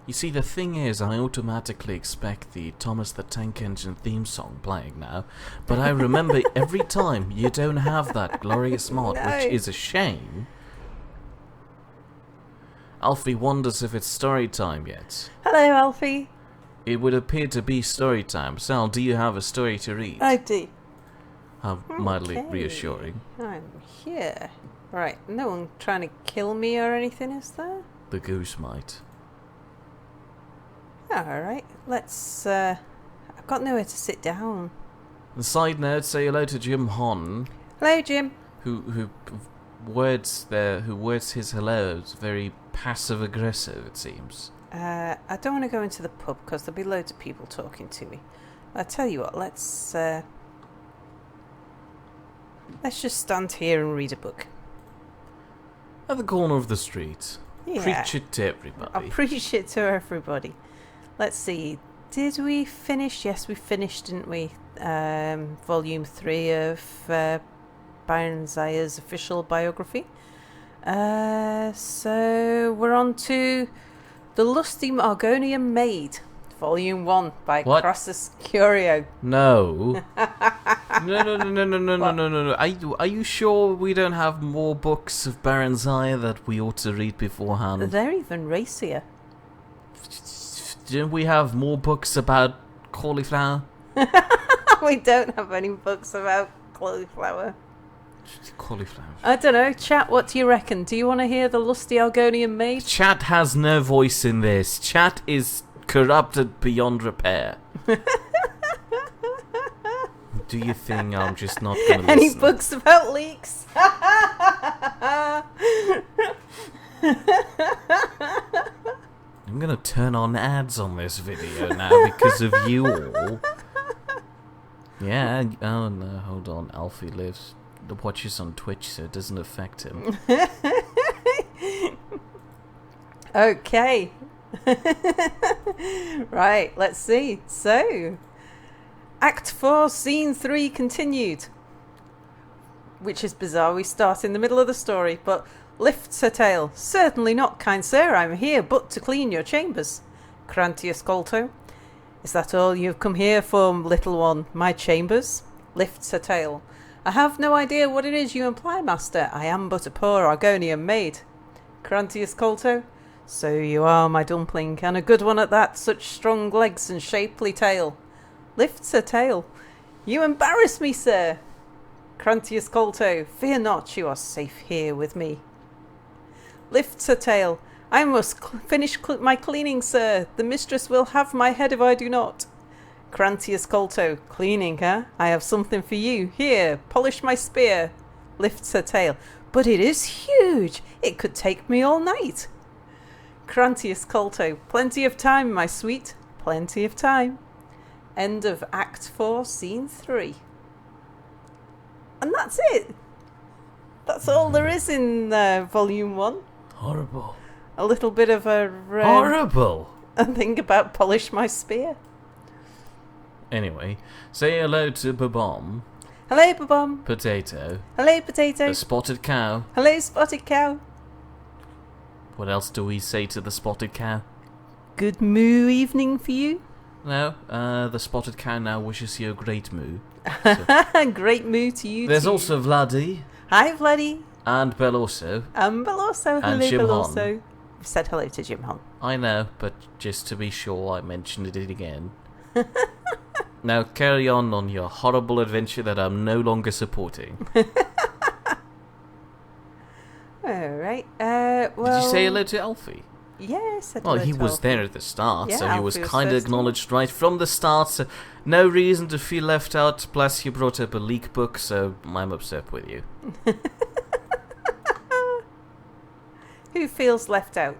You see, the thing is, I automatically expect the Thomas the Tank Engine theme song playing now, but I remember every time you don't have that glorious mod, No. which is a shame. Alfie wonders if it's story time yet. Hello, Alfie. It would appear to be story time. Sal, do you have a story to read? I do. How mildly reassuring. I'm here. Right, no one trying to kill me or anything, is there? The goose might. Alright, let's, I've got nowhere to sit down. On a side note, say hello to Jim Hon, Hello, Jim. who words his hellos very passive aggressive, it seems. I don't want to go into the pub because there'll be loads of people talking to me. I'll tell you what, let's just stand here and read a book. At the corner of the street. Yeah. Preach it to everybody. I'll preach it to everybody. Let's see. Did we finish? Yes, we finished, didn't we? Volume 3 of Baron Zaya's official biography. So we're on to The Lusty Argonian Maid, Volume 1 by What? Crassus Curio. No. No. Are you sure we don't have more books of Baron Zaya that we ought to read beforehand? They're even racier. Didn't we have more books about cauliflower? We don't have any books about cauliflower. Cauliflower. I don't know. Chat, what do you reckon? Do you want to hear The Lusty Argonian Maid? Chat has no voice in this. Chat is corrupted beyond repair. Do you think I'm just not going to listen? Any books about leaks? I'm going to turn on ads on this video now because of you all. Yeah, oh no, hold on. Alfie watches on Twitch, so it doesn't affect him. Okay. Right, let's see. So, Act 4, Scene 3 continued. Which is bizarre, we start in the middle of the story, but lifts her tail. Certainly not, kind sir, I'm here but to clean your chambers. Crantius Colto. Is that all you have come here for, little one? My chambers? Lifts her tail. I have no idea what it is you imply, master. I am but a poor Argonian maid. Crantius Colto. So you are, my dumpling, and a good one at that, such strong legs and shapely tail. Lifts her tail. You embarrass me, sir. Crantius Colto. Fear not, you are safe here with me. Lifts her tail. I must finish my cleaning, sir. The mistress will have my head if I do not. Crantius Colto. Cleaning, huh? I have something for you. Here, polish my spear. Lifts her tail. But it is huge. It could take me all night. Crantius Colto. Plenty of time, my sweet. Plenty of time. End of Act 4, Scene 3. And that's it. That's all there is in Volume 1. Horrible. A little bit of a... Horrible! a thing about polish my spear. Anyway, say hello to Babom. Hello, Babom. Potato. Hello, Potato. A spotted cow. Hello, Spotted Cow. What else do we say to the spotted cow? Good moo evening for you. No, the spotted cow now wishes you a great moo. Great moo to you There's too. also Vladdy. Hi, Vladdy. And Beloso. And Beloso. And Hello, Jim Beloso. I've said hello to Jim Hon. I know, but just to be sure I mentioned it again. Now carry on your horrible adventure that I'm no longer supporting. Alright, well... Did you say hello to Alfie? Yes, I Well, he was there at the start, Yeah, so he was Alfie was kind of first, acknowledged right from the start, so no reason to feel left out, plus you brought up a leak book, so I'm upset with you. Who feels left out?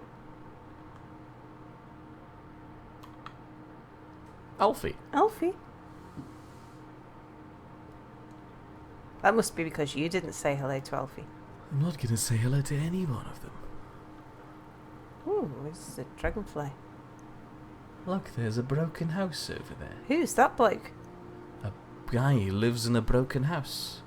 Alfie. Alfie. That must be because you didn't say hello to Alfie. I'm not going to say hello to any one of them. Ooh, it's a dragonfly. Look, there's a broken house over there. Who's that bloke? A guy who lives in a broken house.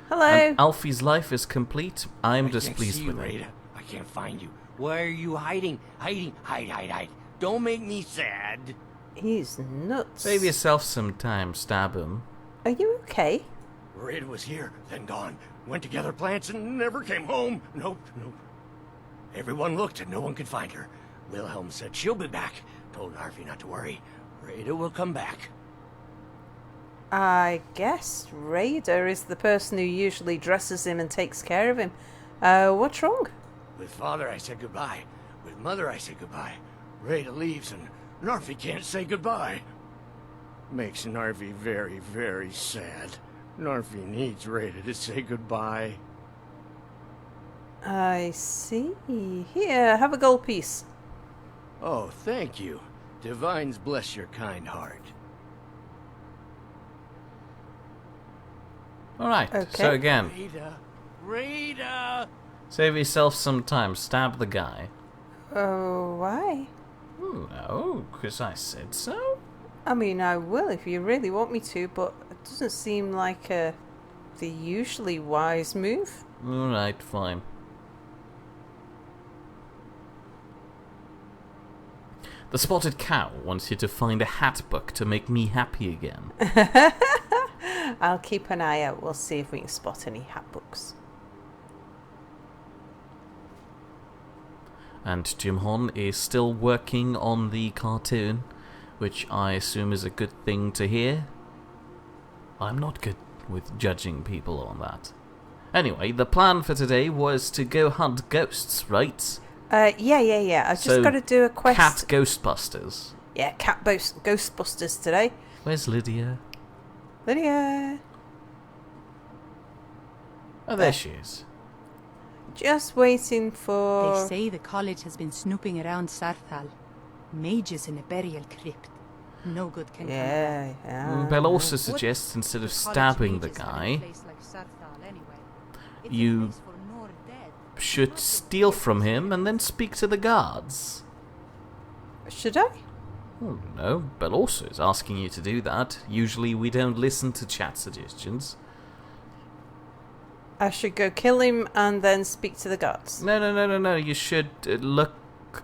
Hello. And Alfie's life is complete. I'm I can't displeased see with you, him. Rita. I I can't find you. Where are you hiding? Hiding. Hide. Don't make me sad. He's nuts. Save yourself some time, stab him. Are you okay? Red was here, then gone. Went to gather plants and never came home. Nope. Everyone looked and no one could find her. Wilhelm said she'll be back. Told Harvey not to worry. Rada will come back. I guess Rada is the person who usually dresses him and takes care of him. What's wrong? With Father I said goodbye. With Mother I said goodbye. Rada leaves and Narfi can't say goodbye. Makes Narfi very, very sad. Narfi needs Rada to say goodbye. I see. Here, have a gold piece. Oh, thank you. Divines bless your kind heart. Alright, Okay. so again, Rada! save yourself some time, stab the guy. Oh, why? No, because I said so. I mean, I will if you really want me to, but it doesn't seem like the usually wise move. Alright, fine. The spotted cow wants you to find a hat book to make me happy again. I'll keep an eye out. We'll see if we can spot any hat books. And Jim Hon is still working on the cartoon, which I assume is a good thing to hear. I'm not good with judging people on that. Anyway, the plan for today was to go hunt ghosts, right? Yeah. I've just got to do a quest. Cat Ghostbusters. Yeah, Ghostbusters today. Where's Lydia? Lydia. Oh, there she is. Just waiting for... They say the college has been snooping around Sarthal. Mages in a burial crypt. No good can come of that. Yeah. Bell also suggests instead of stabbing the guy, you should steal from him and then speak to the guards. Should I? Oh, no, Bell also is asking you to do that. Usually we don't listen to chat suggestions. I should go kill him and then speak to the guards. No. You should look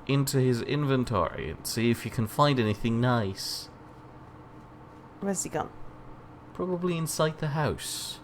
into his inventory and see if you can find anything nice. Where's he gone? Probably inside the house.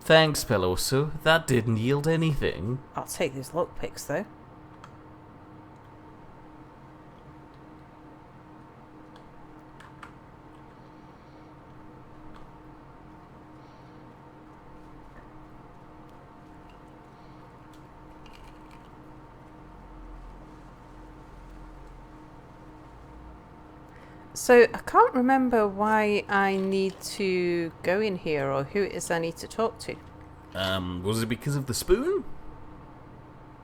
Thanks, Peloso. That didn't yield anything. I'll take these lockpicks, though. So, I can't remember why I need to go in here or who it is I need to talk to. Was it because of the spoon?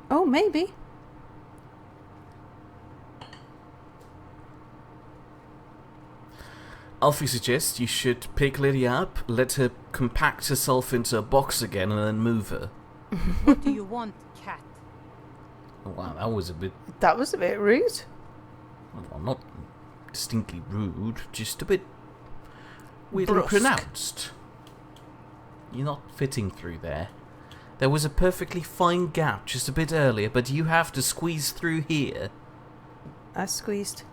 Oh, maybe. Alfie suggests you should pick Lydia up, let her compact herself into a box again, and then move her. What do you want, cat? Oh, wow, that was a bit... That was a bit rude. Well, not distinctly rude, just a bit weirdly Brusque. pronounced. You're not fitting through there. There was a perfectly fine gap just a bit earlier, but you have to squeeze through here. I squeezed.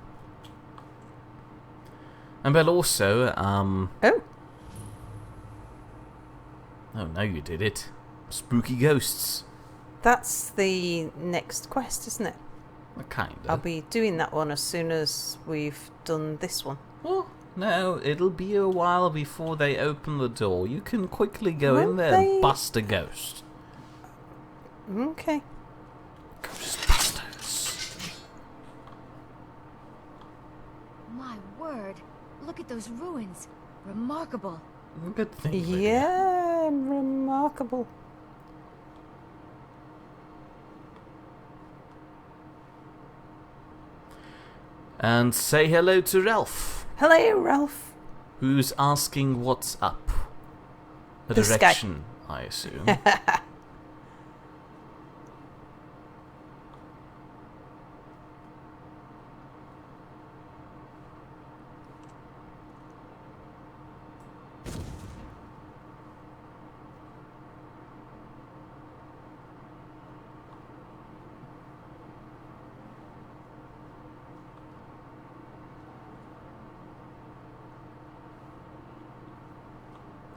And Bell also, Oh. Oh, no, you did it. Spooky ghosts. That's the next quest, isn't it? Well, kinda. I'll be doing that one as soon as we've done this one. Oh, no, it'll be a while before they open the door. You can quickly go in Won't there they? and bust a ghost. Okay. Ghostbusters. My word, look at those ruins. Remarkable. Good thing. Lydia. Yeah, 'em. Yeah, 'em. Yeah, remarkable. And say hello to Ralph, Hello, Ralph. who's asking what's up. A The sky. direction, I assume.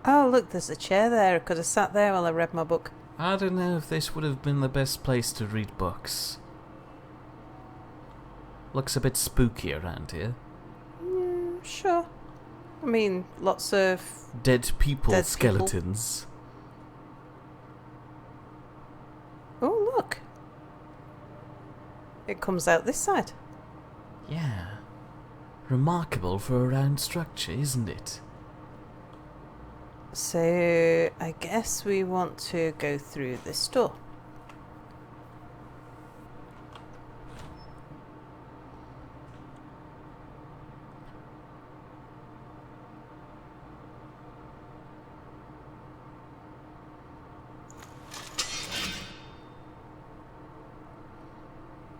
Oh, look, there's a chair there. I could have sat there while I read my book. I don't know if this would have been the best place to read books. Looks a bit spooky around here. Sure. I mean, lots of... Dead people Dead skeletons. Oh, look. It comes out this side. Yeah. Remarkable for a round structure, isn't it? So, I guess we want to go through this door.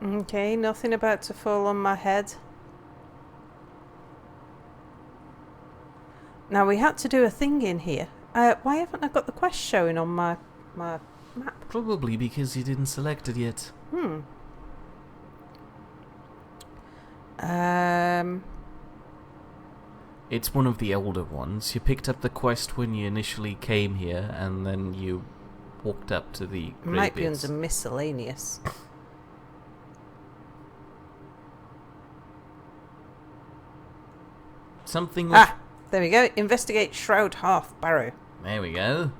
Okay, nothing about to fall on my head. Now, we had to do a thing in here. Why haven't I got the quest showing on my map? Probably because you didn't select it yet. It's one of the older ones. You picked up the quest when you initially came here, and then you walked up to the grey Might be bits. under miscellaneous. Something with... Ah, there we go. Investigate Shroud Hearth Barrow. There we go.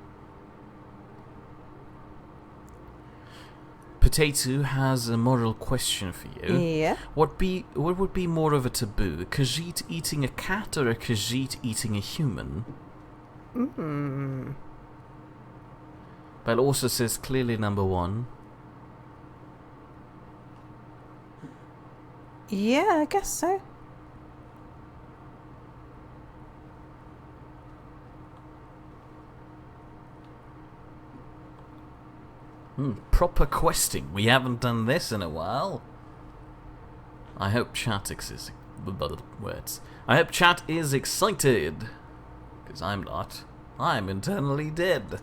Potato has a moral question for you. Yeah. What would be more of a taboo? A Khajiit eating a cat or a Khajiit eating a human? But it also says clearly number one. Yeah, I guess so. Proper questing. We haven't done this in a while. I hope chat exists. Words. I hope chat is excited. Because I'm not. I'm internally dead.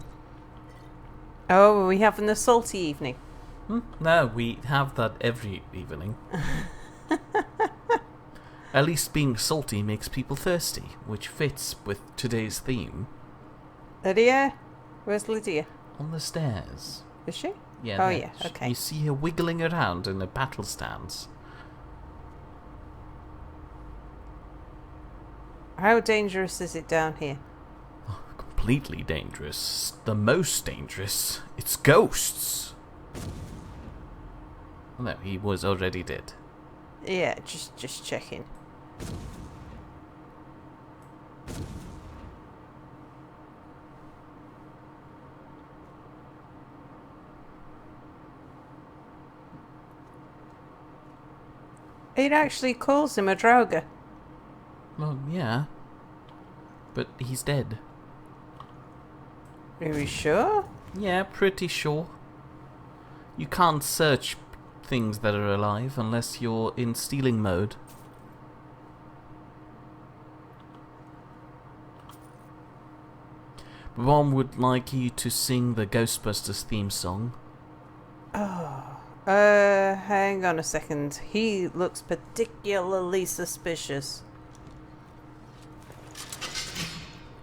Oh, are we having a salty evening? No, we have that every evening. At least being salty makes people thirsty, which fits with today's theme. Lydia? Where's Lydia? On the stairs. Is she? Yeah. Oh, there. yeah, okay. You see her wiggling around in a battle stance. How dangerous is it down here? Completely dangerous. The most dangerous. It's ghosts. Oh, no, he was already dead. Yeah, just checking. It actually calls him a Draugr. Well, yeah. But he's dead. Are we sure? Yeah, pretty sure. You can't search things that are alive unless you're in stealing mode. Mom would like you to sing the Ghostbusters theme song. Hang on a second. He looks particularly suspicious.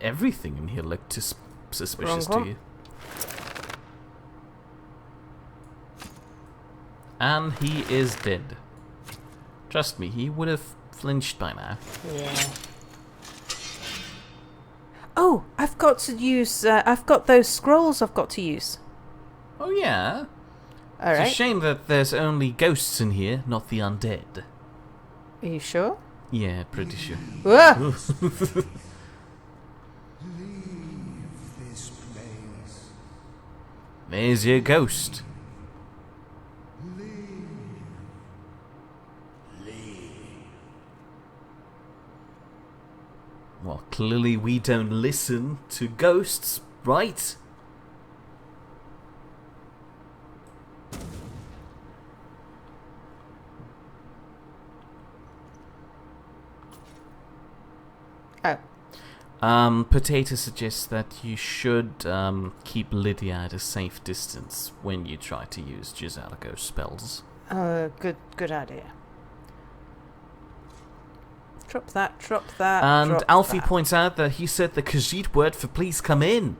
Everything in here looked suspicious Wrong to you. And he is dead. Trust me, he would have flinched by now. Yeah. Oh, I've got to use... I've got those scrolls I've got to use. Oh yeah? It's a Alright. shame that there's only ghosts in here, not the undead. Are you sure? Yeah, pretty sure. Whoa! This place. There's your ghost. Well, clearly we don't listen to ghosts, right? Oh. Potato suggests that you should keep Lydia at a safe distance when you try to use Gisalico spells. Good idea. Drop that, drop that. And drop Alfie that. points out that he said the Khajiit word for please come in.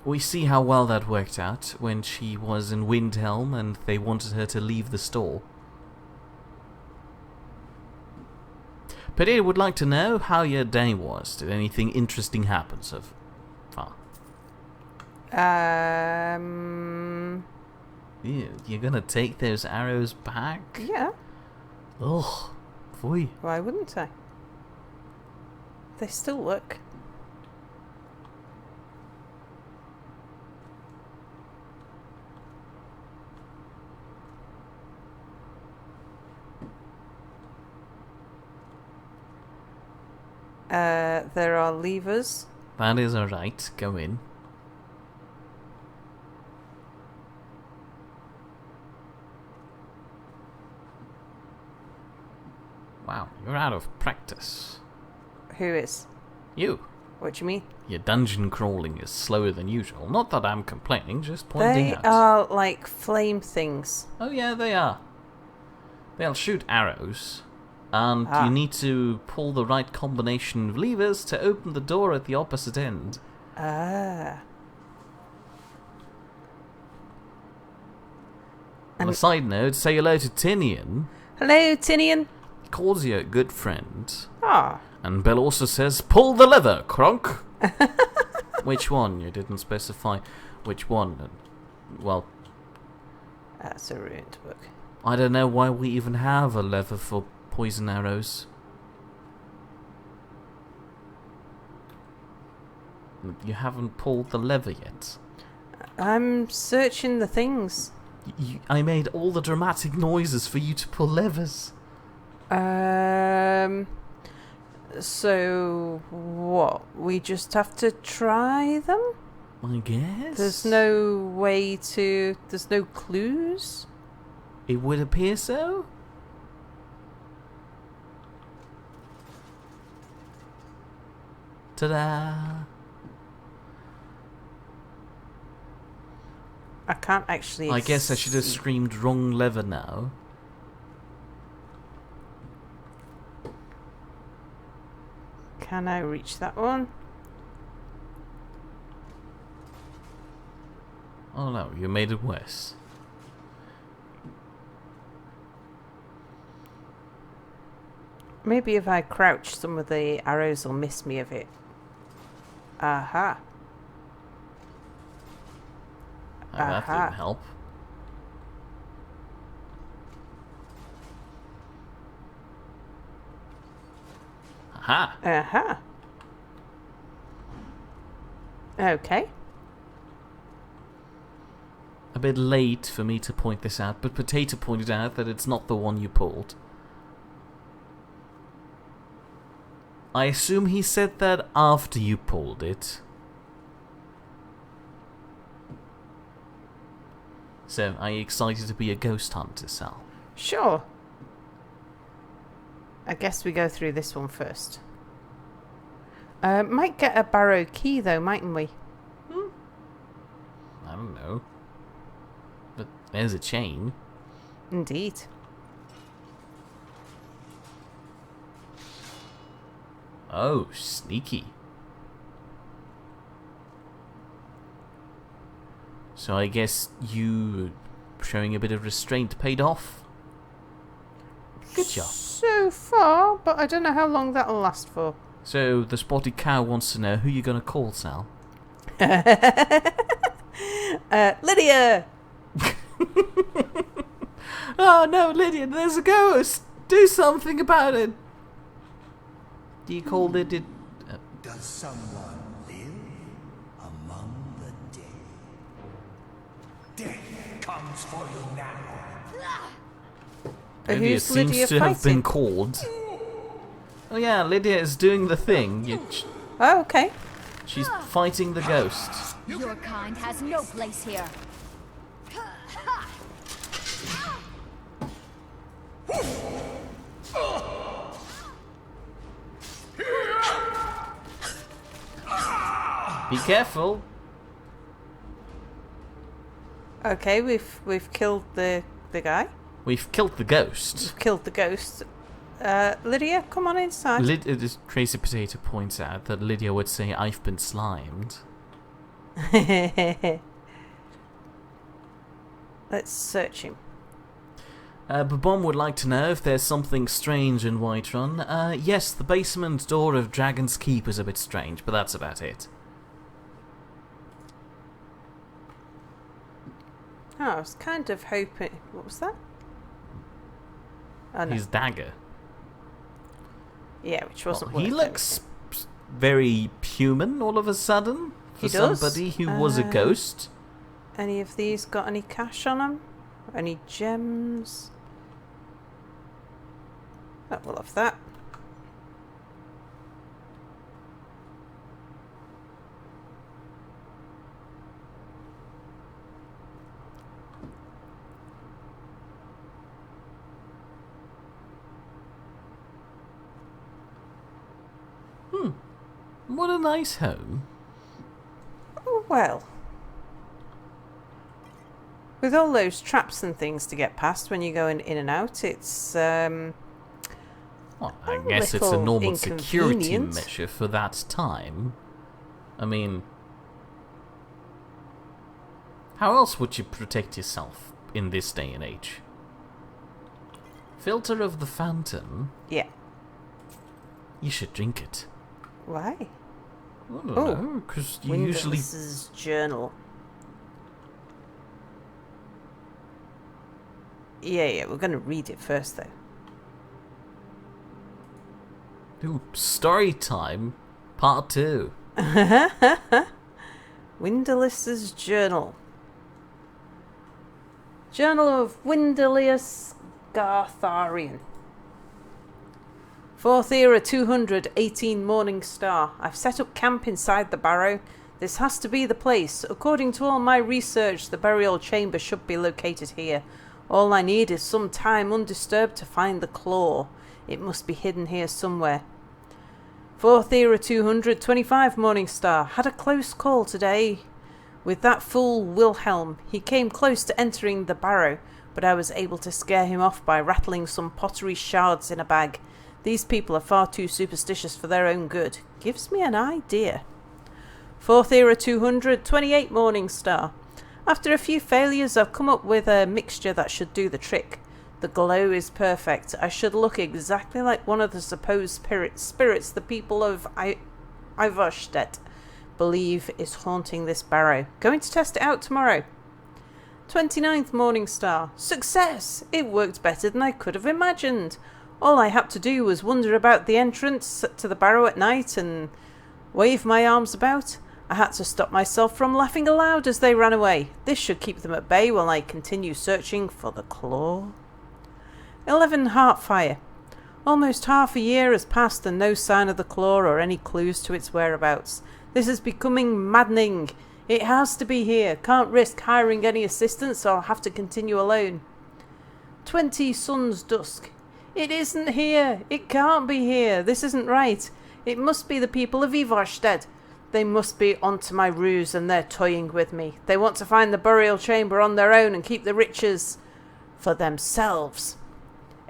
We see how well that worked out when she was in Windhelm and they wanted her to leave the store. Potato would like to know how your day was. Did anything interesting happen so far? Ew, you're gonna take those arrows back? Yeah. Ugh. Boy. Why wouldn't I? They still work. There are levers. That is alright. Go in. Wow, you're out of practice. Who is? You. What do you mean? Your dungeon crawling is slower than usual. Not that I'm complaining, just pointing They out. are like flame things. Oh yeah, they are. They'll shoot arrows. And Ah. you need to pull the right combination of levers to open the door at the opposite end. Ah. On a side note, say hello to Tinian. Hello, Tinian. He calls you a good friend. Ah. And Bell also says, pull the lever, Kronk! Which one? You didn't specify which one. Well, That's a ruined book. I don't know why we even have a lever for poison arrows. You haven't pulled the lever yet. I'm searching the things. I made all the dramatic noises for you to pull levers. So what? We just have to try them? I guess. There's no way to... There's no clues? It would appear so. Ta-da! I can't actually... I guess I should have see. screamed wrong lever now. Can I reach that one? Oh no, you made it worse. Maybe if I crouch, some of the arrows will miss me of it. Aha. Oh, that Aha. didn't help. Aha! Aha. Okay. A bit late for me to point this out, but Potato pointed out that it's not the one you pulled. I assume he said that after you pulled it. So, are you excited to be a ghost hunter, Sal? Sure. I guess we go through this one first. Might get a barrow key though, mightn't we? I don't know. But there's a chain. Indeed. Oh, sneaky. So I guess you showing a bit of restraint paid off? Good job. So far, but I don't know how long that'll last for. So the spotted cow wants to know who you're going to call, Sal. Lydia! Oh no, Lydia, there's a ghost! Do something about it! Do you call it... Does someone live among the dead? Death comes for you now. Lydia Who's seems Lydia to have been fighting? called. Oh yeah, Lydia is doing the thing. Oh, okay. She's fighting the ghost. Your kind has no place here. Be careful. Okay, we've killed the guy. We've killed the ghost. We've killed the ghost. Lydia, come on inside. Tracy Potato points out that Lydia would say, "I've been slimed." Let's search him. Babom would like to know if there's something strange in Whiterun. Yes, the basement door of Dragon's Keep is a bit strange, but that's about it. Oh, I was kind of hoping... What was that? Oh, no. His dagger. Yeah, which wasn't Well, he worth looks very human all of a sudden. For He does. somebody who was a ghost. Any of these got any cash on them? Any gems? Oh, we'll have that. What a nice home. Oh, well. With all those traps and things to get past when you're going in and out, it's Well, I guess it's a little normal security inconvenient. measure for that time. I mean, how else would you protect yourself in this day and age? Filter of the fountain? Yeah. You should drink it. Why? I don't know, because you usually... Windowless's journal. Yeah, we're going to read it first, though. Ooh, story time, part 2. Windowless's journal. Journal of Windowless Gartharian. 4th Era 218 Morning Star. I've set up camp inside the barrow. This has to be the place. According to all my research, the burial chamber should be located here. All I need is some time undisturbed to find the claw. It must be hidden here somewhere. 4th Era 225 Morning Star. Had a close call today with that fool Wilhelm. He came close to entering the barrow, but I was able to scare him off by rattling some pottery shards in a bag. These people are far too superstitious for their own good. Gives me an idea. 4th Era 228 Morning Star. After a few failures, I've come up with a mixture that should do the trick. The glow is perfect. I should look exactly like one of the supposed spirits the people of Ivarstedt believe is haunting this barrow. Going to test it out tomorrow. 29th Morning Star. Success! It worked better than I could have imagined. All I had to do was wander about the entrance to the barrow at night and wave my arms about. I had to stop myself from laughing aloud as they ran away. This should keep them at bay while I continue searching for the claw. 11 Heartfire. Almost half a year has passed and no sign of the claw or any clues to its whereabouts. This is becoming maddening. It has to be here. Can't risk hiring any assistance, so I'll have to continue alone. 20 Sun's Dusk. It isn't here. It can't be here. This isn't right. It must be the people of Ivarstedt. They must be onto my ruse and they're toying with me. They want to find the burial chamber on their own and keep the riches for themselves.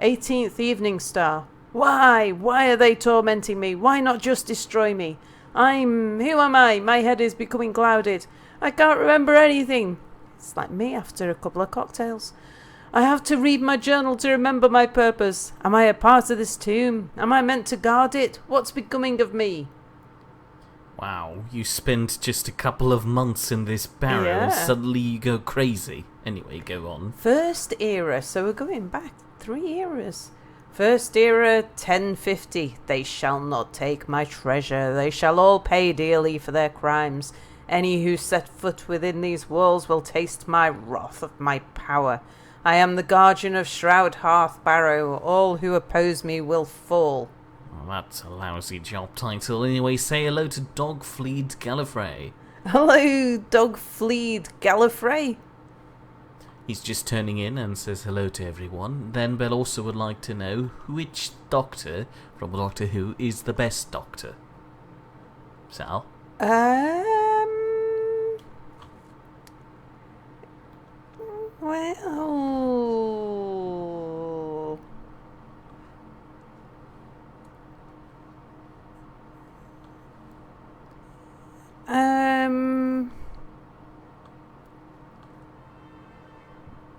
18th Evening Star. Why? Why are they tormenting me? Why not just destroy me? Who am I? My head is becoming clouded. I can't remember anything. It's like me after a couple of cocktails. I have to read my journal to remember my purpose. Am I a part of this tomb? Am I meant to guard it? What's becoming of me? Wow, you spent just a couple of months in this barrow and suddenly you go crazy. Anyway, go on. 1st Era, so we're going back 3 eras. 1st Era 1050. They shall not take my treasure. They shall all pay dearly for their crimes. Any who set foot within these walls will taste my wrath of my power. I am the guardian of Shroud Hearth Barrow. All who oppose me will fall. Well, that's a lousy job title. Anyway, say hello to Dogfleet Gallifrey. Hello, Dogfleet Gallifrey. He's just turning in and says hello to everyone. Then Belle also would like to know which Doctor from Doctor Who is the best Doctor. Sal? Well...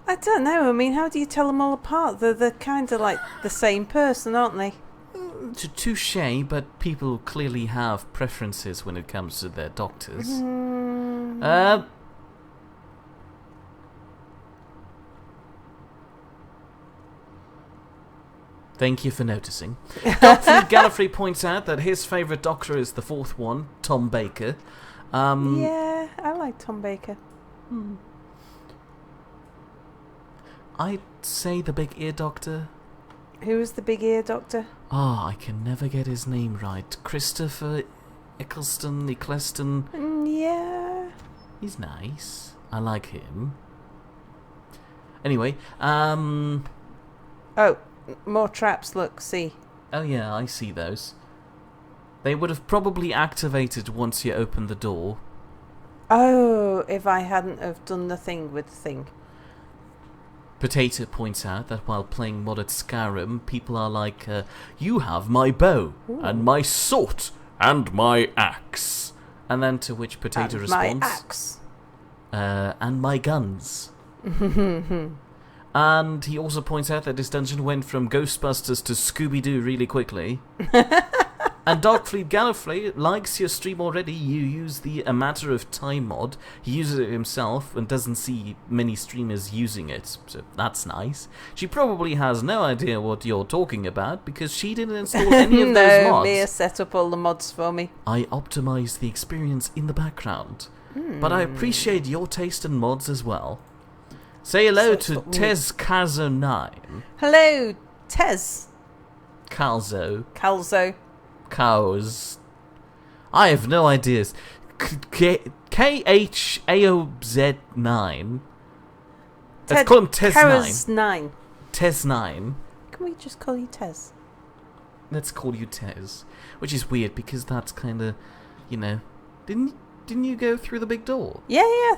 I don't know. I mean, how do you tell them all apart? They're kind of like the same person, aren't they? Touche, but people clearly have preferences when it comes to their doctors. Thank you for noticing. Dr. Gallifrey points out that his favourite Doctor is the fourth one, Tom Baker. Yeah, I like Tom Baker. I'd say the Big Ear Doctor. Who is the Big Ear Doctor? Oh, I can never get his name right. Christopher Eccleston. Yeah. He's nice. I like him. Anyway, Oh, more traps, look, see. Oh yeah, I see those. They would have probably activated once you opened the door. Oh, if I hadn't have done the thing with the thing. Potato points out that while playing modded Skyrim, people are like, you have my bow, and my sword, and my axe. And then to which Potato and responds... my axe. And my guns. And he also points out that this dungeon went from Ghostbusters to Scooby-Doo really quickly. And Dogfleet Gallifrey likes your stream already. You use the A Matter of Time mod. He uses it himself and doesn't see many streamers using it. So that's nice. She probably has no idea what you're talking about because she didn't install any of those mods. Mia set up all the mods for me. I optimized the experience in the background. But I appreciate your taste in mods as well. Say hello to Tez Calzo 9. Hello, Tez. Calzo. Cows. I have no ideas. KHAOZ9. Let's call him Tez9. Tez9. Can we just call you Tez? Let's call you Tez. Which is weird because that's kind of, you know... Didn't you go through the big door? Yeah.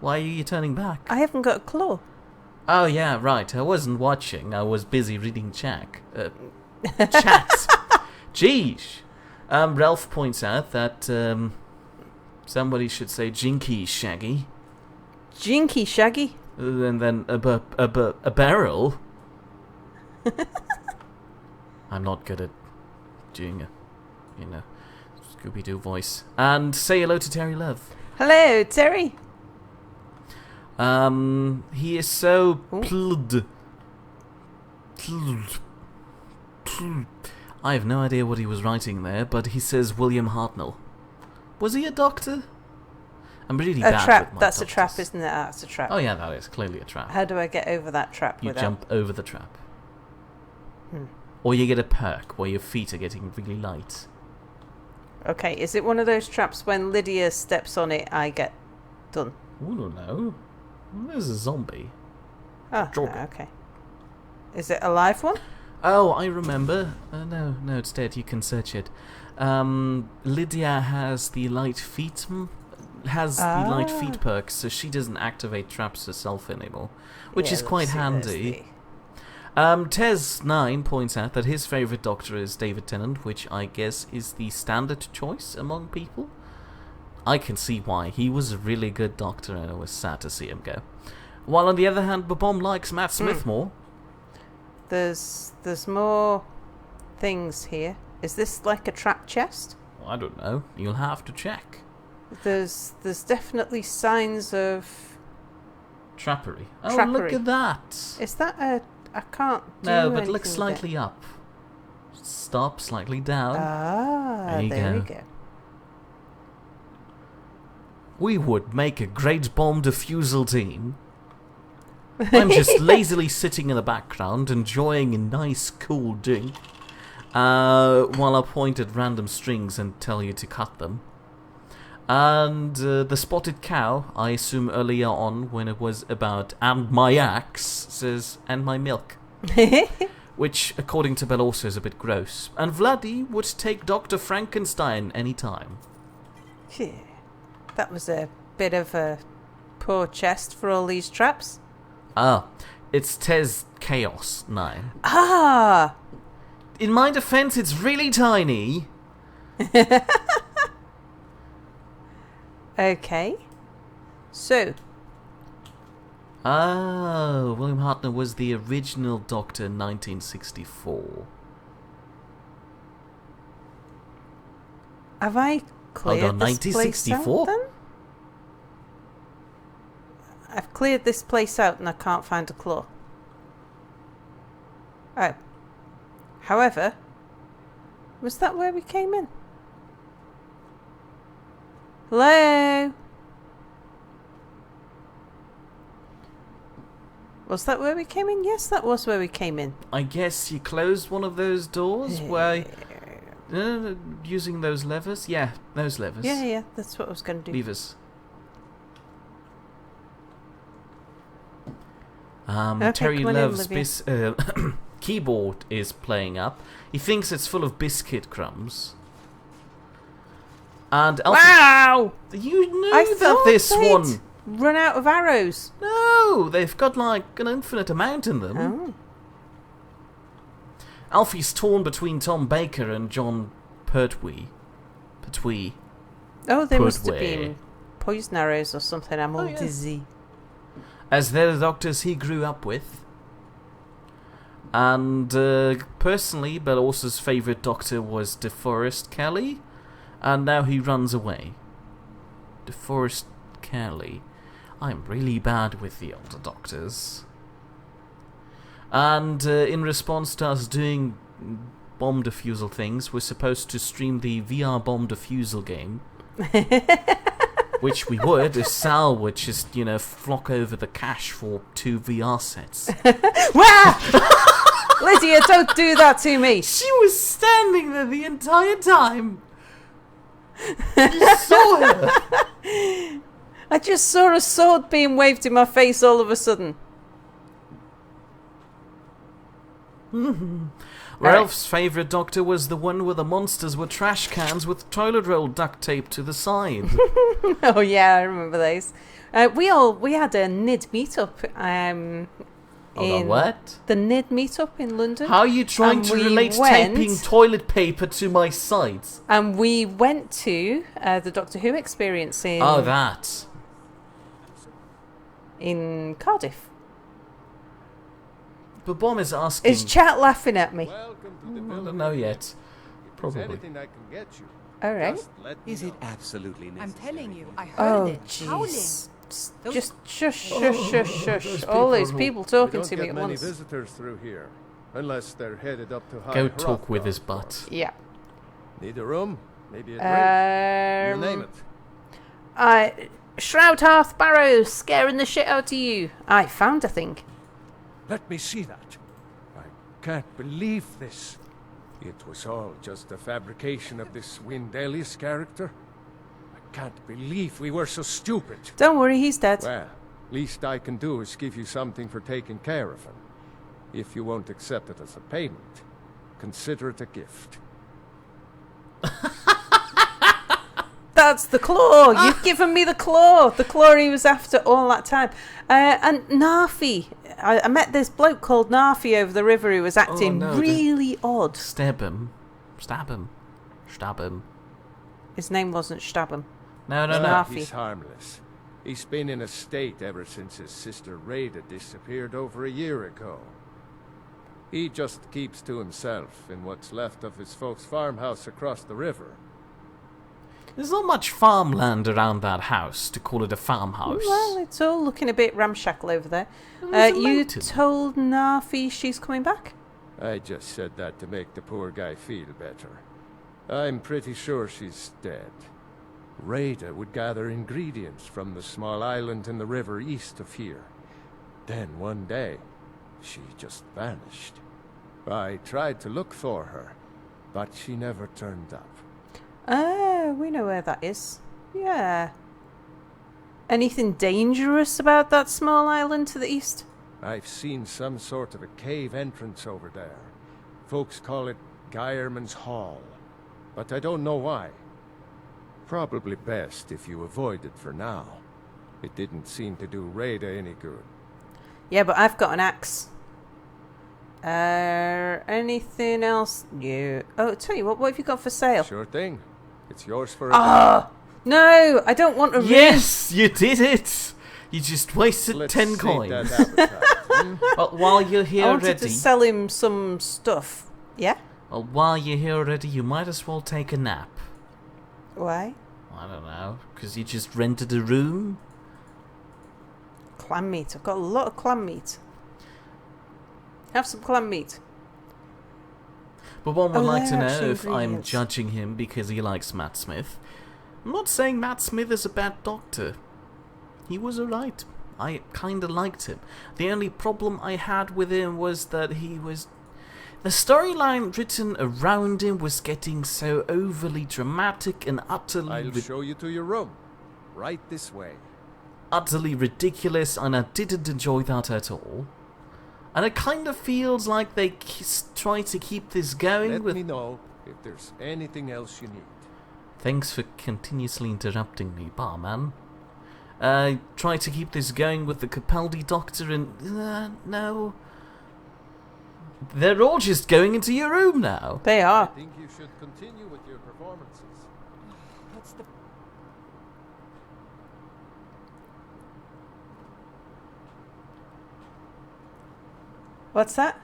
Why are you turning back? I haven't got a claw. Oh, yeah, right. I wasn't watching. I was busy reading chat. Jeez. Ralph points out that somebody should say Jinky Shaggy. Jinky Shaggy? And then a barrel. I'm not good at doing a, Scooby-Doo voice. And say hello to Terry Love. Hello, Terry. He is so I have no idea what he was writing there, but he says William Hartnell. Was he a doctor? I'm really bad with my That's doctors. a trap, isn't it? That's a trap. Oh yeah, that is clearly a trap. How do I get over that trap? You jump over the trap. Or you get a perk where your feet are getting really light. Okay, is it one of those traps when Lydia steps on it, I get done? Oh, no. There's a zombie. Oh, okay. Is it a live one? Oh, I remember. No, it's dead. You can search it. Lydia has the light feet... the light feet perk, so she doesn't activate traps herself anymore. Which is quite handy. Tez9 points out that his favourite Doctor is David Tennant, which I guess is the standard choice among people. I can see why. He was a really good Doctor and it was sad to see him go. While on the other hand, Babom likes Matt Smith more. There's more things here. Is this like a trap chest? Well, I don't know. You'll have to check. There's definitely signs of... Trappery. Oh, look at that. Is that a... I can't do No, but look anything slightly up. Stop, slightly down. There we go. we would make a great bomb defusal team. I'm just lazily sitting in the background, enjoying a nice cool drink, while I point at random strings and tell you to cut them. And the spotted cow, I assume earlier on when it was about "and my axe," says "and my milk." Which, according to Bell, also is a bit gross. And Vladdy would take Dr. Frankenstein anytime. That was a bit of a poor chest for all these traps. Ah, it's Tez Chaos 9. Ah! In my defense, it's really tiny. Okay. So. Ah, William Hartnell was the original Doctor in 1964. Have I cleared this place out 1964? then? I've cleared this place out and I can't find a claw. Oh. However, was that where we came in? Hello? Was that where we came in? Yes, that was where we came in. I guess you closed one of those doors where... using those levers? Yeah, those levers. Yeah, that's what I was going to do. Levers. Okay, Terry come on in, Love's Olivia. keyboard is playing up. He thinks it's full of biscuit crumbs. And Wow! you knew I that thought this they'd one... run out of arrows. No, they've got like an infinite amount in them. Oh. Alfie's torn between Tom Baker and John Pertwee. Oh, they must have Pertwee. been poison arrows or something. I'm all yeah. dizzy. As they're the doctors he grew up with. And personally, Belorsa's favourite doctor was DeForest Kelly, and now he runs away. DeForest Kelly. I'm really bad with the older doctors. And in response to us doing bomb defusal things, we're supposed to stream the VR bomb defusal game. Which we would if Sal would just, flock over the cash for 2 VR sets. Wow! Lydia, don't do that to me! She was standing there the entire time. You saw her. I just saw a sword being waved in my face all of a sudden. Ralph's favourite doctor was the one where the monsters were trash cans with toilet roll duct tape to the side. Oh yeah, I remember those. We had a Nidd meetup. Hold on, what? The Nidd meetup in London. How are you trying to relate taping toilet paper to my sides? And we went to the Doctor Who experience in... Oh, that. In Cardiff. But Bomb is asking... Is chat laughing at me? Welcome to the I building. don't know yet. If there's Probably. anything I can get you, All right. just let me Is it know. absolutely necessary? I'm telling you, I heard Oh, it. Howling. jeez. Those- Just shush. All those people We talking don't to me get at many once. visitors through here, unless they're headed up to High Go talk Hrothgar, with his of butt. course. Yeah. Need a room? Maybe a drink? You name it. Shroud Hearth Barrows scaring the shit out of you. I found a thing. Let me see that. I can't believe this. It was all just a fabrication of this Windelius character. I can't believe we were so stupid. Don't worry, he's dead. Well, least I can do is give you something for taking care of him. If you won't accept it as a payment, consider it a gift. That's the claw. You've given me the claw. The claw he was after all that time. And Narfi. I met this bloke called Narfi over the river who was acting no, really odd. Stab him. Stab him. Stab him. His name wasn't Stabham. No, no, It's no. Narfi. He's harmless. He's been in a state ever since his sister Rada disappeared over a year ago. He just keeps to himself in what's left of his folks' farmhouse across the river. There's not much farmland around that house to call it a farmhouse. Well, it's all looking a bit ramshackle over there. There's a You mountain. told Narfi she's coming back? I just said that to make the poor guy feel better. I'm pretty sure she's dead. Rada would gather ingredients from the small island in the river east of here. Then one day, she just vanished. I tried to look for her, but she never turned up. Oh, we know where that is. Yeah. Anything dangerous about that small island to the east? I've seen some sort of a cave entrance over there. Folks call it Geirman's Hall, but I don't know why. Probably best if you avoid it for now. It didn't seem to do Rada any good. Yeah, but I've got an axe. Anything else new? Oh, tell you what have you got for sale? Sure thing. It's yours for a No, I don't want a ring. Yes, you did it. You just wasted Let's 10 save coins. that appetite. Well, while you're here I wanted already, to sell him some stuff. Yeah? well, while you're here already, you might as well take a nap. Why? I don't know, because you just rented a room. Clam meat. I've got a lot of clam meat. Have some clam meat. But one would like to they're know actually if I'm ingredients. judging him because he likes Matt Smith. I'm not saying Matt Smith is a bad doctor. He was alright. I kinda liked him. The only problem I had with him was that he was... The storyline written around him was getting so overly dramatic and utterly... I'll show you to your room. Right this way. utterly ridiculous, and I didn't enjoy that at all. And it kind of feels like they try to keep this going Let with... me know if there's anything else you need. Thanks for continuously interrupting me, barman. Try to keep this going with the Capaldi Doctor and... no. They're all just going into your room now. They I are. think you should continue with your performances. What's the... What's that?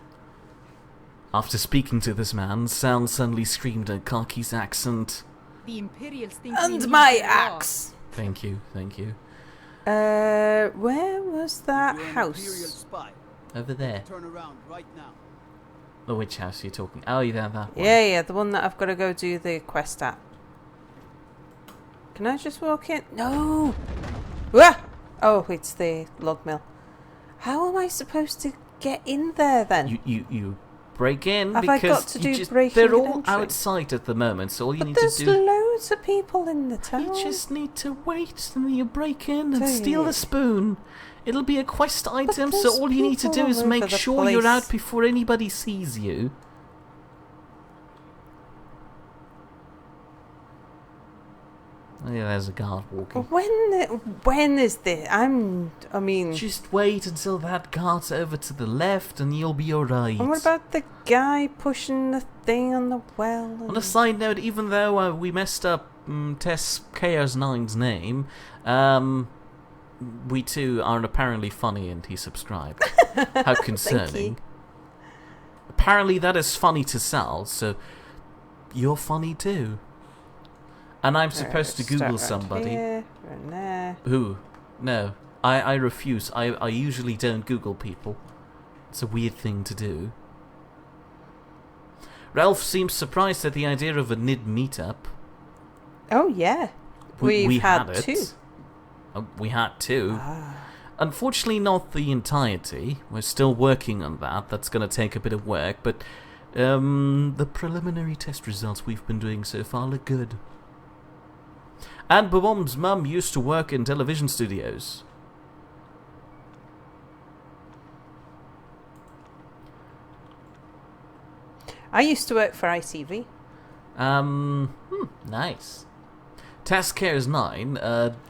After speaking to this man, Sal suddenly screamed in Kaki's accent. The Imperials think we And need my the law. axe! Thank you, thank you. Where was that You're an house? Imperial spy. Over there. Turn around right now. Oh, which house are you talking? Oh, yeah, that one. Yeah, the one that I've got to go do the quest at. Can I just walk in? No! Ah! Oh, it's the log mill. How am I supposed to get in there then? You break in Have I because got to you do just, breaking they're and all entering? outside at the moment, so all you But need to there's do... loads of people in the town. You just need to wait and you break in and Do steal you? the spoon. It'll be a quest item, so there's all you need to do people is all make over the sure you're out place. before anybody sees you. Oh yeah, there's a guard walking. When is this? I mean... Just wait until that guard's over to the left and you'll be alright. And what about the guy pushing the thing on the well? On a side note, even though we messed up Tess Chaos9's name, we too are apparently funny and he subscribed. How concerning. Apparently that is funny to Sal, so you're funny too. And I'm supposed to Google somebody. Here, and there. Who? No. I refuse. I usually don't Google people. It's a weird thing to do. Ralph seems surprised at the idea of a Nidd meetup. Oh, yeah. We've had it. two. We had two. Ah. Unfortunately, not the entirety. We're still working on that. That's going to take a bit of work, but the preliminary test results we've been doing so far look good. And Babom's mum used to work in television studios. I used to work for ITV. Nice. Task Cares 9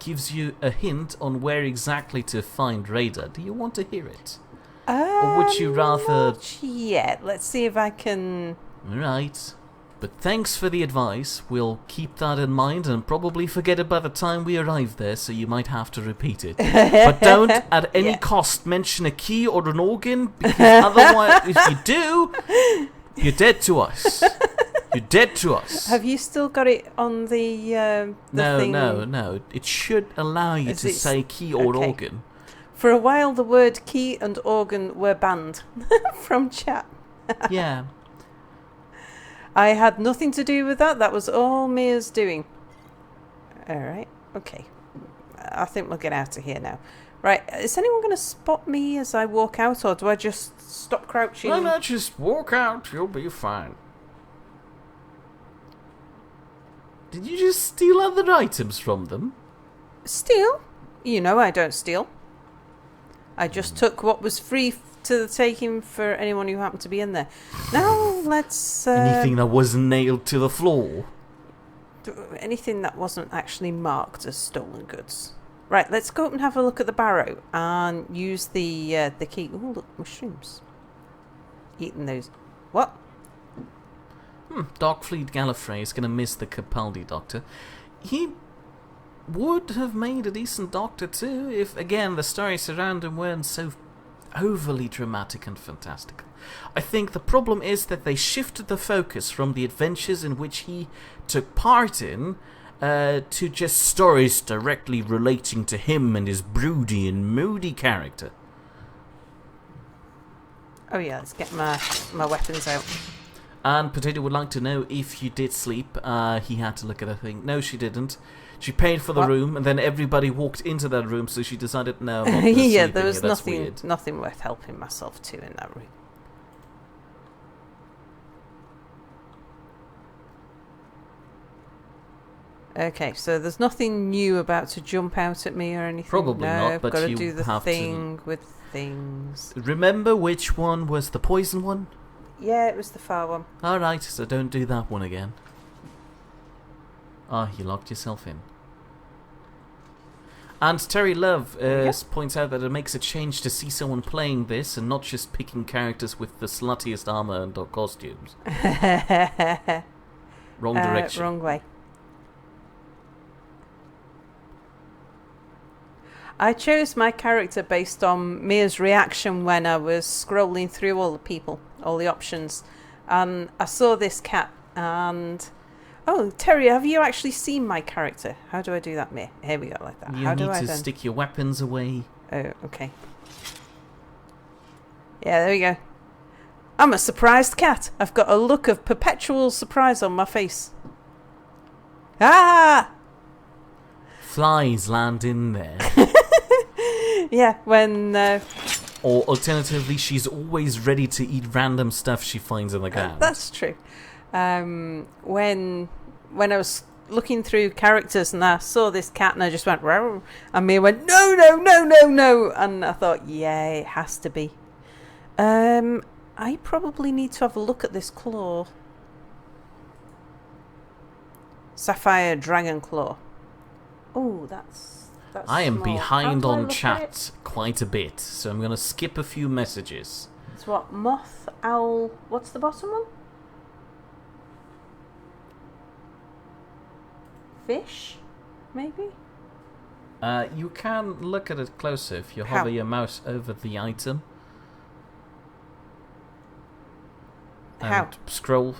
gives you a hint on where exactly to find Radar. Do you want to hear it? Or would you rather... Not yet. Let's see if I can... Right. But thanks for the advice. We'll keep that in mind and probably forget it by the time we arrive there, so you might have to repeat it. But don't at any cost mention a key or an organ, because otherwise, if you do, you're dead to us. You're dead to us. Have you still got it on the thing? No. It should allow you to say key or organ. For a while, the word key and organ were banned from chat. Yeah. I had nothing to do with that. That was all Mia's doing. Alright, okay. I think we'll get out of here now. Right, is anyone going to spot me as I walk out, or do I just stop crouching? No, just walk out. You'll be fine. Did you just steal other items from them? Steal? You know I don't steal. I just took what was free to the taking for anyone who happened to be in there. Now let's... Anything that wasn't nailed to the floor? Anything that wasn't actually marked as stolen goods. Right, let's go up and have a look at the barrow and use the key. Oh, look, mushrooms. Eating those. What? Darkfleet Gallifrey is going to miss the Capaldi Doctor. He would have made a decent Doctor too if, again, the stories surrounding him weren't so overly dramatic and fantastical. I think the problem is that they shifted the focus from the adventures in which he took part in to just stories directly relating to him and his broody and moody character. Oh yeah, let's get my weapons out. And Potato would like to know if you did sleep. He had to look at a thing. No, she didn't. She paid for the room, and then everybody walked into that room, so she decided, no, I'm not gonna yeah, sleep there in was here. That's weird. nothing worth helping myself to in that room. Okay, so there's nothing new about to jump out at me or anything. Probably no, not, but I've got to you do the have thing with things. Remember which one was the poison one? Yeah, it was the far one. Alright, so don't do that one again. Ah, you locked yourself in. And Terry Love points out that it makes a change to see someone playing this and not just picking characters with the sluttiest armour and costumes. Wrong direction. Wrong way. I chose my character based on Mia's reaction when I was scrolling through all the people, all the options. And I saw this cat and... Oh, Terry, have you actually seen my character? How do I do that, Mia? Here we go, like that. You need to stick your weapons away. Oh, okay. Yeah, there we go. I'm a surprised cat. I've got a look of perpetual surprise on my face. Ah! Flies land in there. Yeah, when... Or alternatively, she's always ready to eat random stuff she finds in the ground. That's true. When I was looking through characters and I saw this cat and I just went, row, and Mia went, no, and I thought, yeah, it has to be. I probably need to have a look at this claw. Sapphire Dragon Claw. Oh, that's I am small. behind How do I on look at chat it? quite a bit, so I'm going to skip a few messages. It's what? Moth, owl... What's the bottom one? Fish? Maybe? You can look at it closer if you How? hover your mouse over the item. And How? scroll.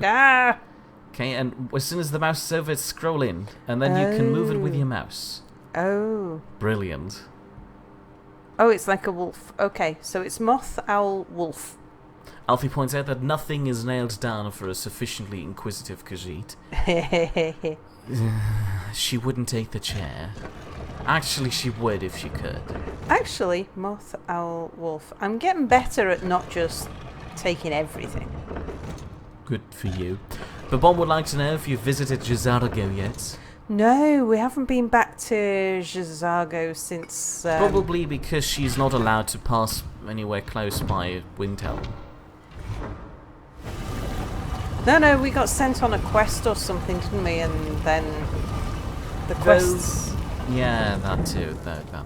Ah! Okay, and as soon as the mouse is over it, scroll in. And then you can move it with your mouse. Oh. Brilliant. Oh, it's like a wolf. Okay, so it's moth, owl, wolf. Alfie points out that nothing is nailed down for a sufficiently inquisitive Khajiit. She wouldn't take the chair. Actually, she would if she could. Actually, moth, owl, wolf. I'm getting better at not just taking everything. Good for you. But Bon would like to know if you've visited Jazargo yet. No, we haven't been back to Jazargo since... Probably because she's not allowed to pass anywhere close by Windhelm. No, we got sent on a quest or something, didn't we? And then the quests... Yeah, that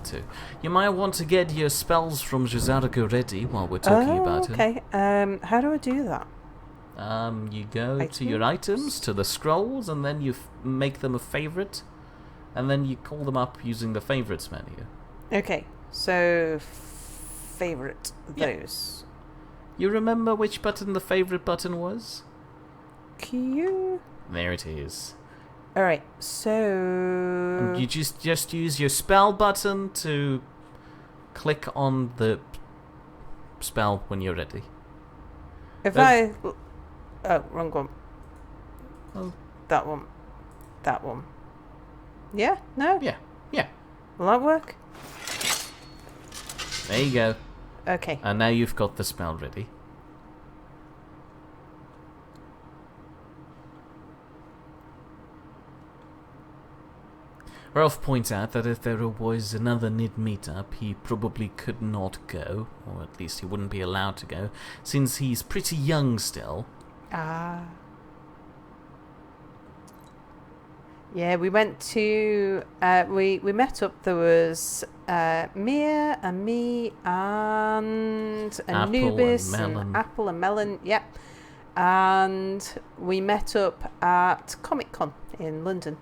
too. You might want to get your spells from Jazargo ready while we're talking about it. Okay. How do I do that? You go to your items, to the scrolls, and then you make them a favorite, and then you call them up using the favorites menu. Okay, so favorite those. You remember which button the favorite button was? Q. There it is. All right, so And you just use your spell button to click on the spell when you're ready. if I... Oh, wrong one. Oh, that one. That one. Yeah? No? Yeah, yeah. Will that work? There you go. Okay. And now you've got the spell ready. Ralph points out that if there was another Nidd meetup, he probably could not go, or at least he wouldn't be allowed to go, since he's pretty young still. Ah. Yeah, we went to... we met up. There was Mia and me and Anubis and Apple and Melon. Yep. And we met up at Comic-Con in London.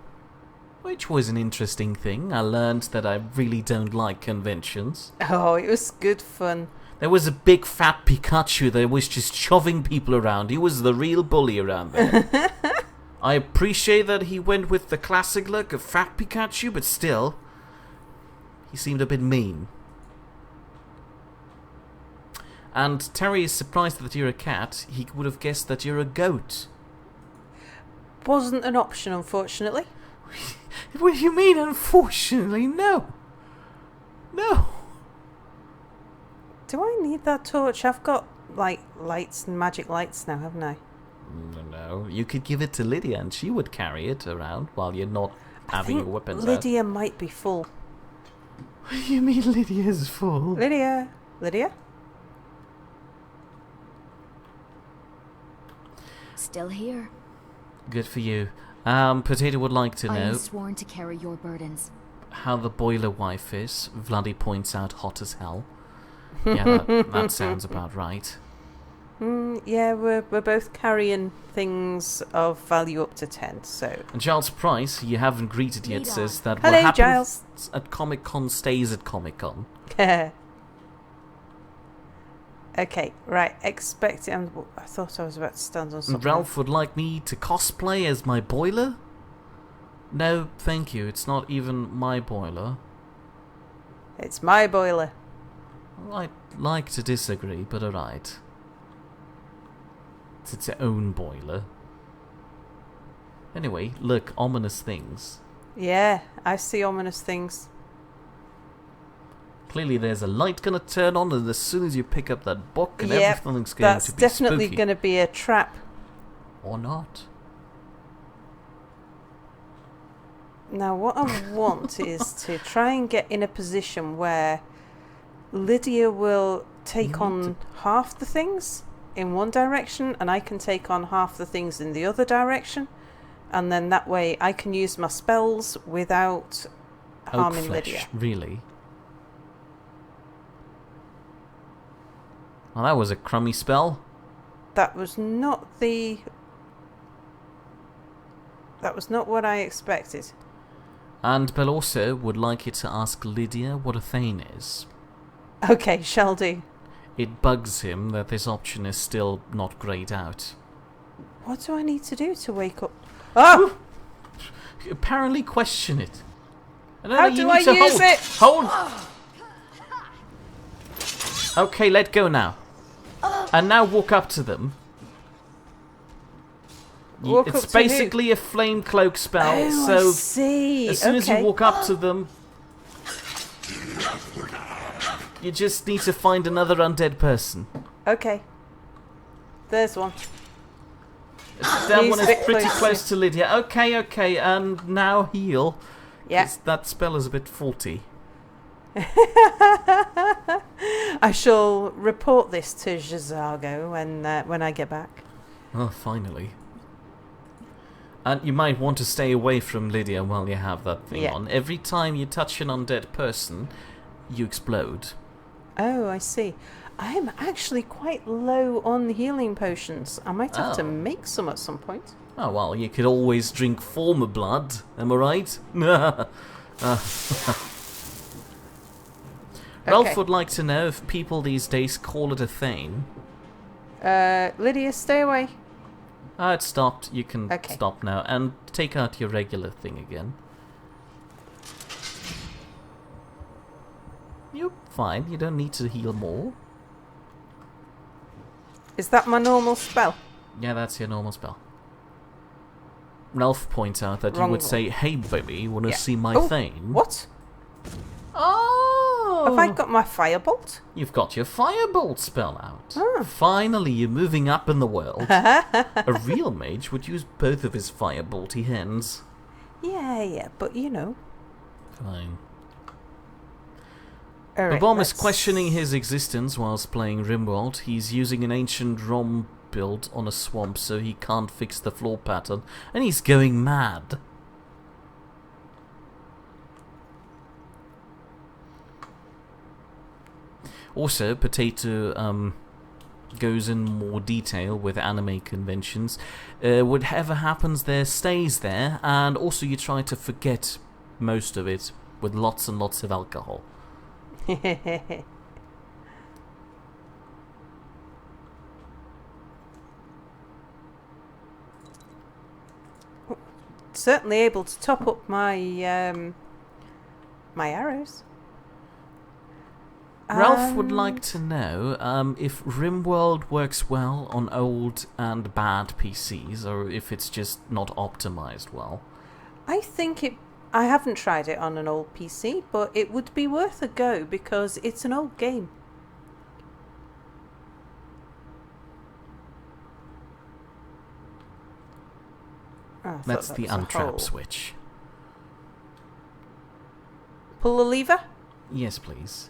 Which was an interesting thing. I learned that I really don't like conventions. Oh, it was good fun. There was a big fat Pikachu that was just shoving people around. He was the real bully around there. I appreciate that he went with the classic look of fat Pikachu, but still, he seemed a bit mean. And Terry is surprised that you're a cat. He would have guessed that you're a goat. Wasn't an option, unfortunately. What do you mean, unfortunately? No. No. Do I need that torch? I've got, like, lights and magic lights now, haven't I? No. You could give it to Lydia and she would carry it around while you're not having your weapons out. Lydia might be full. What do you mean Lydia's full? Lydia? Lydia? Still here. Good for you. Potato would like to I am know sworn to carry your burdens. how the boiler wife is. Vladdy points out hot as hell. Yeah, that sounds about right. Yeah, we're both carrying things of value up to 10, so... And Giles Price, you haven't greeted yet, says that Hello, what happens Giles. at Comic-Con stays at Comic-Con. Okay, right, expect it. I thought I was about to stand on something. Ralph would like me to cosplay as my boiler? No, thank you. It's not even my boiler. It's my boiler. I'd like to disagree, but alright. It's its own boiler. Anyway, look, ominous things. Yeah, I see ominous things. Clearly there's a light gonna turn on, and as soon as you pick up that book and everything's going that's to be definitely spooky. going to be a trap. Or not. Now, what I want is to try and get in a position where Lydia will take on half the things in one direction, and I can take on half the things in the other direction, and then that way I can use my spells without harming Oak flesh, Lydia. Really? Well, that was a crummy spell. That was not what I expected. And Bell also would like you to ask Lydia what a Thane is. Okay, shall do. It bugs him that this option is still not grayed out. What do I need to do to wake up? Oh! Apparently question it. And How do I use it? Hold! Okay, let go now. And now walk up to them. It's basically a flame cloak spell, Oh, so I see. as soon as you walk up to them, you just need to find another undead person. Okay. There's one. That He's one a is bit pretty close close to Lydia. Okay, and now heal. Yeah. 'Cause that spell is a bit faulty. I shall report this to Jazago when I get back. Oh, finally. And you might want to stay away from Lydia while you have that thing on. Every time you touch an undead person, you explode. Oh, I see. I am actually quite low on healing potions. I might have to make some at some point. Oh, well, you could always drink former blood. Am I right? Ralph would like to know if people these days call it a Thane. Lydia, stay away. It stopped. You can Okay. stop now. And take out your regular thing again. You're fine. You don't need to heal more. Is that my normal spell? Yeah, that's your normal spell. Ralph point out that you would say, "Hey, baby, wanna see my thing?" What? Oh! Have I got my firebolt? You've got your firebolt spell out. Finally, you're moving up in the world. A real mage would use both of his firebolty hands. Yeah, but you know. Fine. All The right, bomb is questioning his existence whilst playing RimWorld. He's using an ancient ROM build on a swamp so he can't fix the floor pattern, and he's going mad. Also, Potato goes in more detail with anime conventions. Whatever happens there stays there, and also you try to forget most of it with lots and lots of alcohol. Certainly able to top up my my arrows. Ralph would like to know if RimWorld works well on old and bad PCs, or if it's just not optimized well. I think it... I haven't tried it on an old PC, but it would be worth a go because it's an old game. Oh, That's the hole. untrap switch. Pull the lever? Yes, please.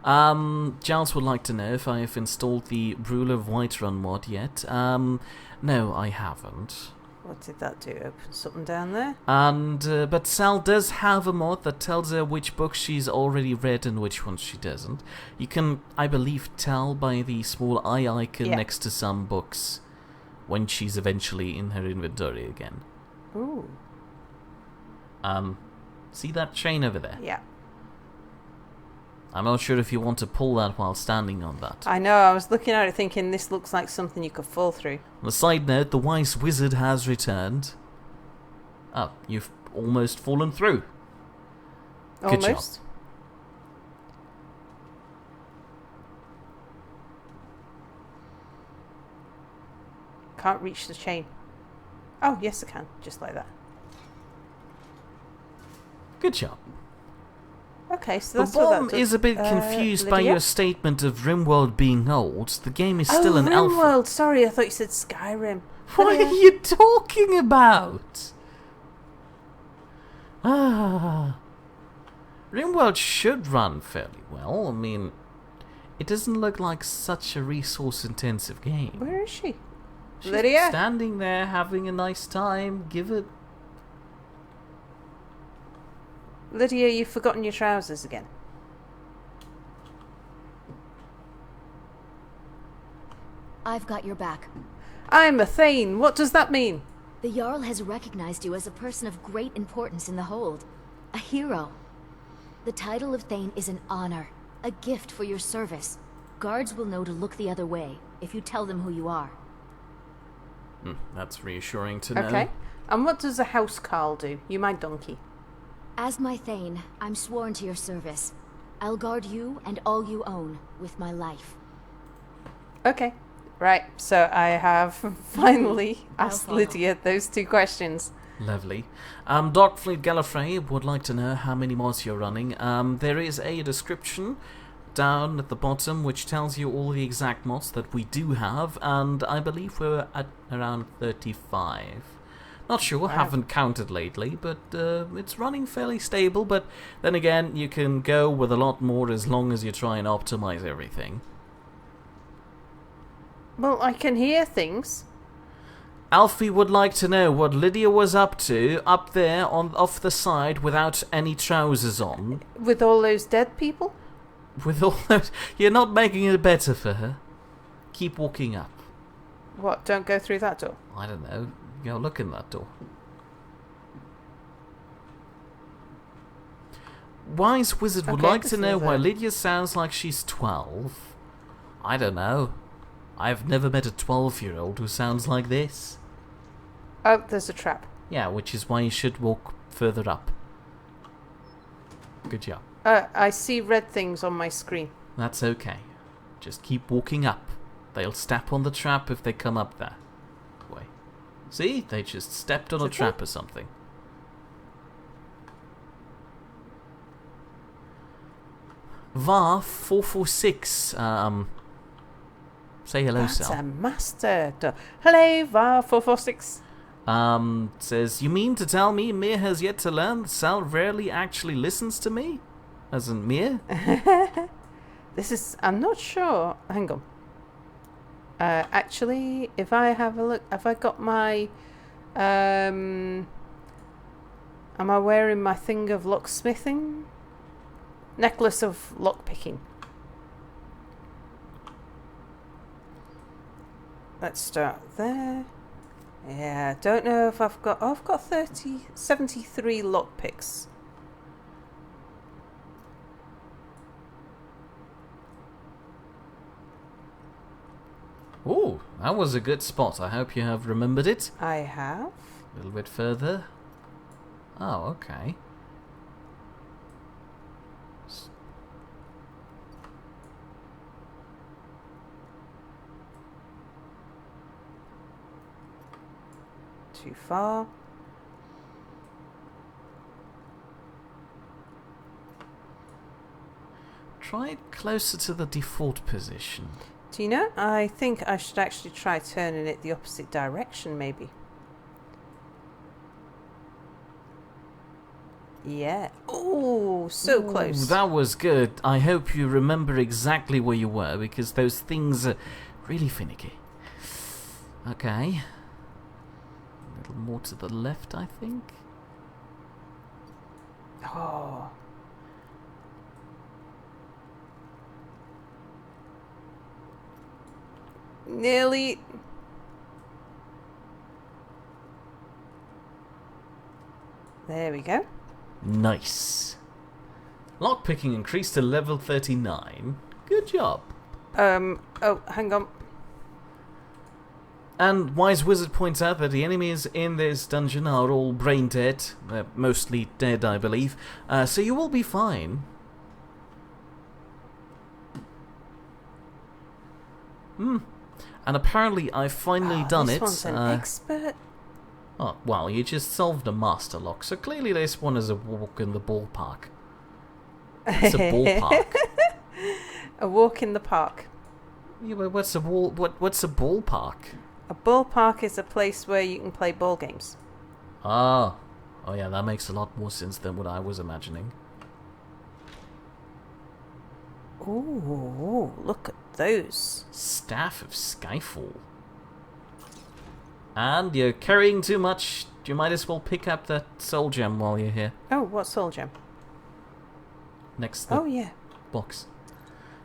Giles would like to know if I have installed the Ruler of Whiterun mod yet. No, I haven't. What did that do? Open something down there? And but Sal does have a mod that tells her which books she's already read and which ones she doesn't. You can, I believe, tell by the small eye icon next to some books when she's eventually in her inventory again. Ooh. See that chain over there? Yeah. I'm not sure if you want to pull that while standing on that. I know, I was looking at it thinking this looks like something you could fall through. On a side note, the wise wizard has returned. Oh, you've almost fallen through. Good job. Almost. Can't reach the chain. Oh, yes I can. Just like that. Good job. Okay, so The that's what that bomb does. is a bit confused by Lydia? your statement of RimWorld being old. The game is still an alpha. RimWorld. Sorry, I thought you said Skyrim. What are you talking about? RimWorld should run fairly well. I mean, it doesn't look like such a resource-intensive game. Where is she? She's Lydia? standing there having a nice time. Give it... Lydia, you've forgotten your trousers again. I've got your back. I'm a Thane. What does that mean? The Jarl has recognized you as a person of great importance in the hold. A hero. The title of Thane is an honor. A gift for your service. Guards will know to look the other way if you tell them who you are. That's reassuring to know. Okay. And what does a housecarl do? You my donkey. As my Thane, I'm sworn to your service. I'll guard you and all you own with my life. Okay. Right, so I have finally asked follow. Lydia those two questions. Lovely. Darkfleet Gallifrey would like to know how many mods you're running. There is a description down at the bottom which tells you all the exact mods that we do have, and I believe we're at around 35. Not sure, haven't counted lately, but it's running fairly stable, but then again, you can go with a lot more as long as you try and optimize everything. Well, I can hear things. Alfie would like to know what Lydia was up to up there on off the side without any trousers on. With all those dead people? With all those... You're not making it better for her. Keep walking up. What, don't go through that door? I don't know. Go look in that door. Wise Wizard would like to know why Lydia sounds like she's 12. I don't know. I've never met a 12-year-old who sounds like this. Oh, there's a trap. Yeah, which is why you should walk further up. Good job. I see red things on my screen. That's okay. Just keep walking up. They'll step on the trap if they come up there. Wait. See? They just stepped on a trap or something. VAR446. Say hello, That's Sal. a master. Hello, VAR446. Says, you mean to tell me Mir has yet to learn that Sal rarely actually listens to me? As in Mir? This is... I'm not sure. Hang on. Actually, if I have a look... Have I got my... am I wearing my thing of locksmithing? Necklace of lockpicking. Let's start there. Yeah, don't know if I've got... Oh, I've got 73 lockpicks. Ooh, that was a good spot. I hope you have remembered it. I have. A little bit further. Oh, okay. Too far. Try it closer to the default position. Do you know? I think I should actually try turning it the opposite direction, maybe. Yeah. Oh, so close. That was good. I hope you remember exactly where you were, because those things are really finicky. Okay. A little more to the left, I think. Oh. Nearly. There we go. Nice. Lockpicking increased to level 39. Good job. Oh, hang on. And Wise Wizard points out that the enemies in this dungeon are all brain dead. They're mostly dead, I believe. So you will be fine. And apparently I've finally done this it. This one's an expert. Oh, well, you just solved a master lock, so clearly this one is a walk in the ballpark. It's a ballpark. A walk in the park. Yeah, but what's a ballpark? A ballpark is a place where you can play ball games. Ah. Oh yeah, that makes a lot more sense than what I was imagining. Ooh, look at those. Staff of Skyfall. And you're carrying too much. You might as well pick up that soul gem while you're here. Oh, what soul gem? Next to the yeah. box.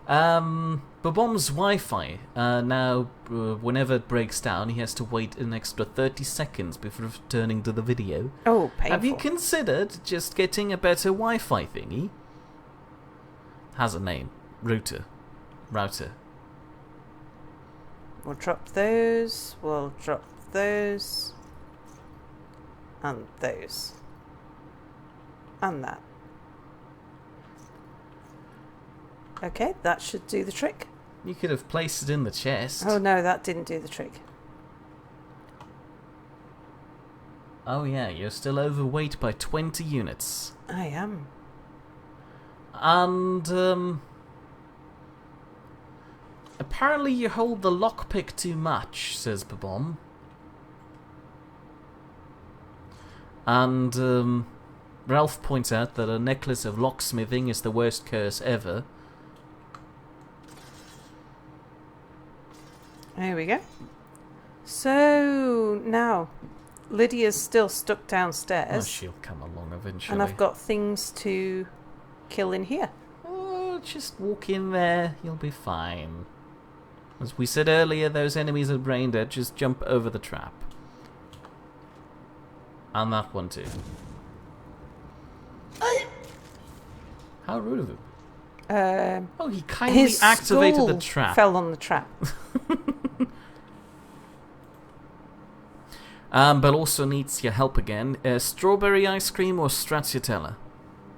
Bobom's Wi-Fi. Now, whenever it breaks down, he has to wait an extra 30 seconds before returning to the video. Oh, painful. Have you considered just getting a better Wi-Fi thingy? Has a name. Router. We'll drop those. We'll drop those. And those. And that. Okay, that should do the trick. You could have placed it in the chest. Oh no, that didn't do the trick. Oh yeah, you're still overweight by 20 units. I am. And, apparently you hold the lockpick too much, says Babom. And, Ralph points out that a necklace of locksmithing is the worst curse ever. There we go. So, now, Lydia's still stuck downstairs. Oh, she'll come along eventually. And I've got things to kill in here. Oh, just walk in there, you'll be fine. As we said earlier, those enemies are brain dead, just jump over the trap. And that one too. How rude of him. Oh, he kindly His activated the skull trap. fell on the trap. But also needs your help again. Strawberry ice cream or stracciatella?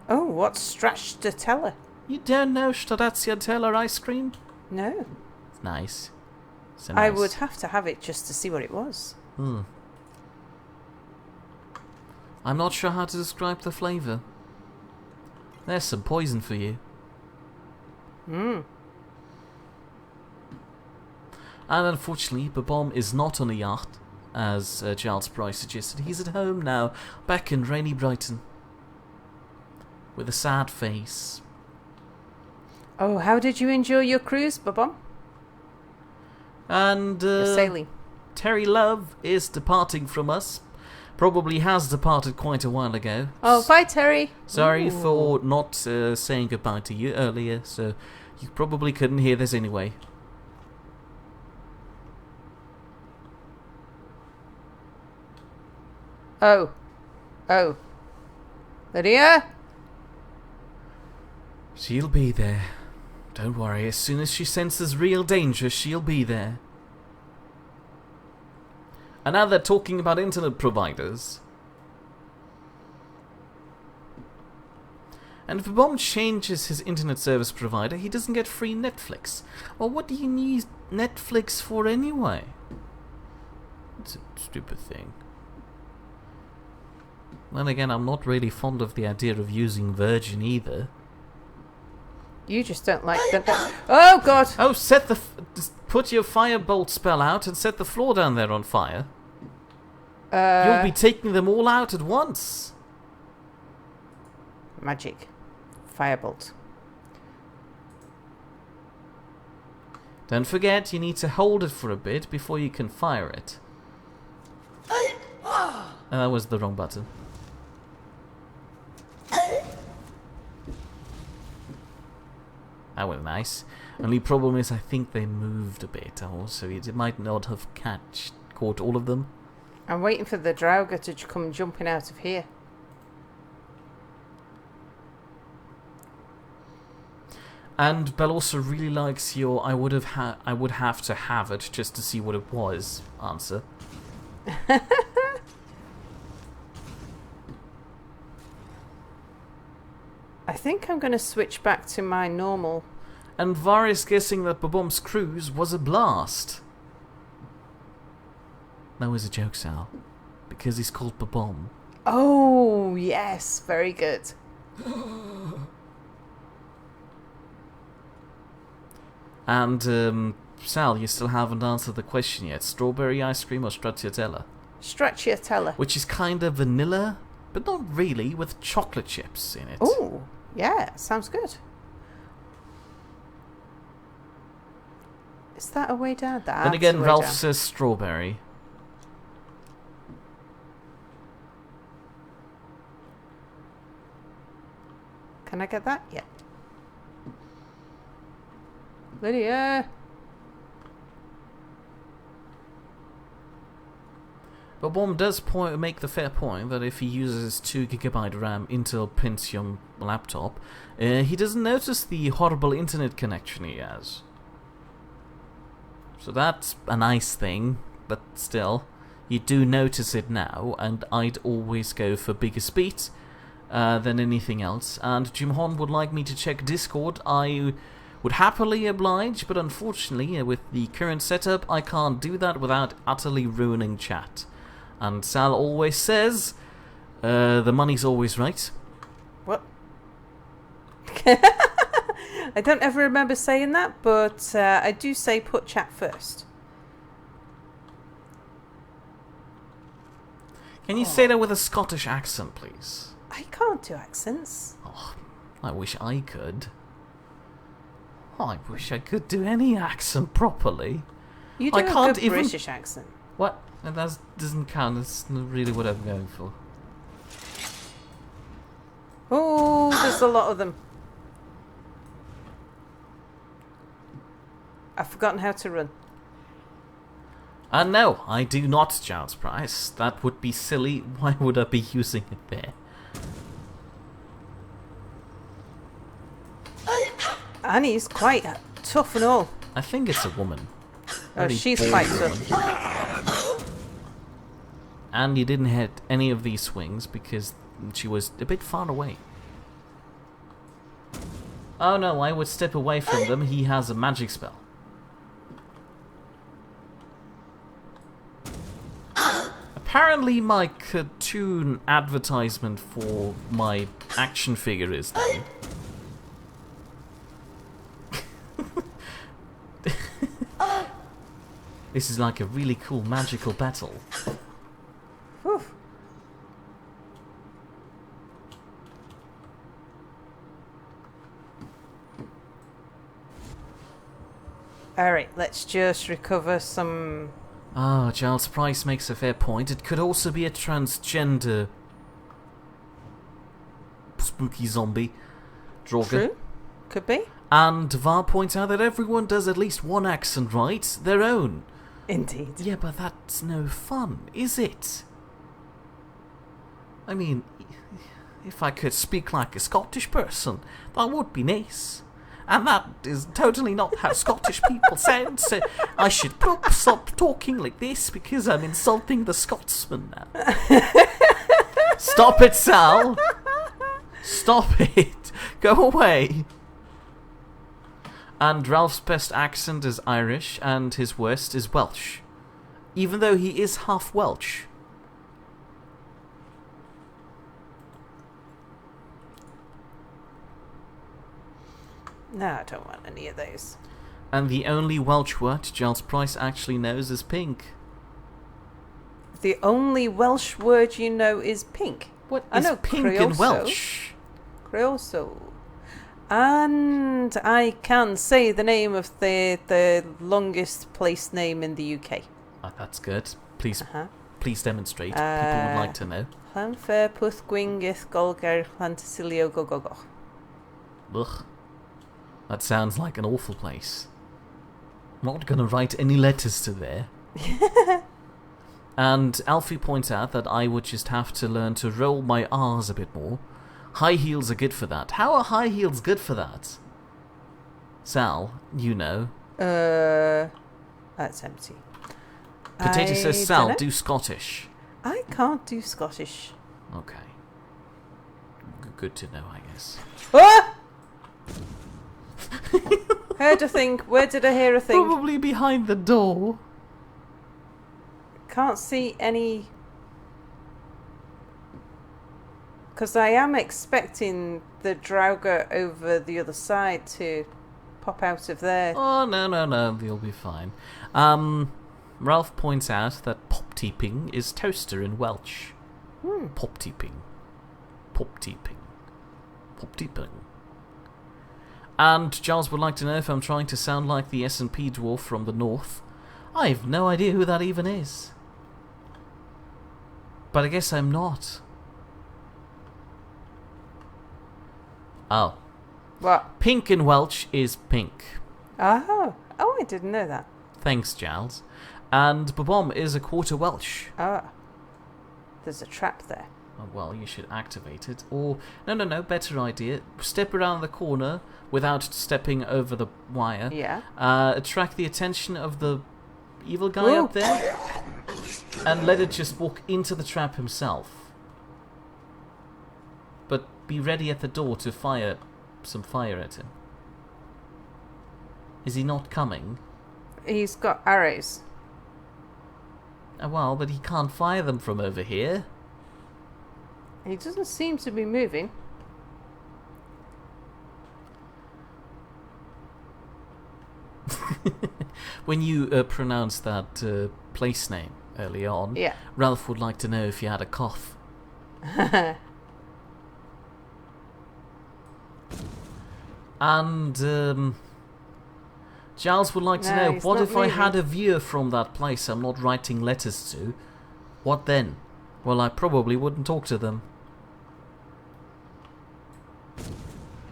Oh, what's stracciatella? You don't know stracciatella ice cream? No. It's nice. So I nice. would have to have it just to see what it was. I'm not sure how to describe the flavour. There's some poison for you. Hmm. And unfortunately, Babom is not on a yacht, as Giles Bryce suggested. He's at home now, back in rainy Brighton. With a sad face. Oh, how did you enjoy your cruise, Babom? And Your sailing. Terry Love is departing from us. Probably has departed quite a while ago. Oh, bye, Terry. Sorry Ooh. for not saying goodbye to you earlier, so you probably couldn't hear this anyway. Oh. Oh. Lydia? She'll be there. Don't worry, as soon as she senses real danger, she'll be there. And now they're talking about internet providers. And if Bomb changes his internet service provider, he doesn't get free Netflix. Well, what do you need Netflix for anyway? It's a stupid thing. Then again, I'm not really fond of the idea of using Virgin either. You just don't like them. Oh, God. Oh, just put your firebolt spell out and set the floor down there on fire. You'll be taking them all out at once. Magic. Firebolt. Don't forget, you need to hold it for a bit before you can fire it. That was the wrong button. That was nice. Only problem is I think they moved a bit also. It might not have caught all of them. I'm waiting for the Draugr to come jumping out of here. And Belle also really likes your I would have to have it just to see what it was answer. I think I'm going to switch back to my normal. And Var is guessing that Babom's cruise was a blast. That was a joke, Sal. Because he's called Babom. Oh, yes. Very good. And, Sal, you still haven't answered the question yet. Strawberry ice cream or stracciatella? Stracciatella. Which is kind of vanilla, but not really, with chocolate chips in it. Oh, yeah. Sounds good. Is that a way down? Then again, Ralph says strawberry. Can I get that? Yeah. Lydia! But Bomb does make the fair point that if he uses 2GB RAM Intel Pentium laptop, he doesn't notice the horrible internet connection he has. So that's a nice thing, but still, you do notice it now, and I'd always go for bigger speed than anything else. And Jim Horn would like me to check Discord. I would happily oblige, but unfortunately, with the current setup, I can't do that without utterly ruining chat. And Sal always says, the money's always right. What? I don't ever remember saying that, but I do say put chat first. Can you say that with a Scottish accent, please? I can't do accents. Oh, I wish I could. Oh, I wish I could do any accent properly. You do a good British accent. What? That doesn't count. That's not really what I'm going for. Oh, there's a lot of them. I've forgotten how to run. No, I do not, Giles Price. That would be silly. Why would I be using it there? Annie's quite tough and all. I think it's a woman. Oh, she's quite tough. And you didn't hit any of these swings because she was a bit far away. Oh no, I would step away from them. He has a magic spell. apparently my cartoon advertisement for my action figure is done. This is like a really cool magical battle. Whew. Alright, let's just recover some... Ah, Giles Price makes a fair point. It could also be a transgender spooky zombie. Draugr. True. Could be. And Var points out that everyone does at least one accent right, their own. Indeed. Yeah, but that's no fun, is it? I mean, if I could speak like a Scottish person, that would be nice. And that is totally not how Scottish people sound, so I should probably stop talking like this because I'm insulting the Scotsman now. Stop it, Sal! Stop it! Go away! And Ralph's best accent is Irish, and his worst is Welsh. Even though he is half Welsh. No, I don't want any of those. And the only Welsh word Giles Price actually knows is pink. The only Welsh word you know is pink. What I is know pink in creoso. Welsh? Creoso. And I can say the name of the longest place name in the UK. Oh, that's good. Please, Uh-huh. please demonstrate. People would like to know. Llanfair Pwthgwingith Golgair Llantysilio Gogogo. Ugh. That sounds like an awful place. I'm not going to write any letters to there. And Alfie points out that I would just have to learn to roll my R's a bit more. High heels are good for that. How are high heels good for that? Sal, you know. That's empty. Potato says, I Sal, dunno. do Scottish. I can't do Scottish. Okay. Good to know, I guess. Ah! Heard a thing. Where did I hear a thing? Probably behind the door. Can't see any... Because I am expecting the Draugr over the other side to pop out of there. Oh, no, you'll be fine. Ralph points out that pop-teeping is toaster in Welsh. Pop-teeping. Pop-teeping. Pop-teeping. And Giles would like to know if I'm trying to sound like the S&P dwarf from the north. I have no idea who that even is. But I guess I'm not. Oh. What? Pink in Welsh is pink. Oh, I didn't know that. Thanks, Giles. And Babom is a quarter Welsh. Ah. There's a trap there. Oh, well, you should activate it. Or, no, better idea. Step around the corner without stepping over the wire. Yeah. Attract the attention of the evil guy up there. And let it just walk into the trap himself. But be ready at the door to fire some fire at him. Is he not coming? He's got arrows. Well, but he can't fire them from over here. He doesn't seem to be moving. When you pronounced that place name early on, Yeah. Ralph would like to know if you had a cough. And Giles would like to No, know, he's what not if I had moving. a viewer from that place I'm not writing letters to? What then? Well, I probably wouldn't talk to them.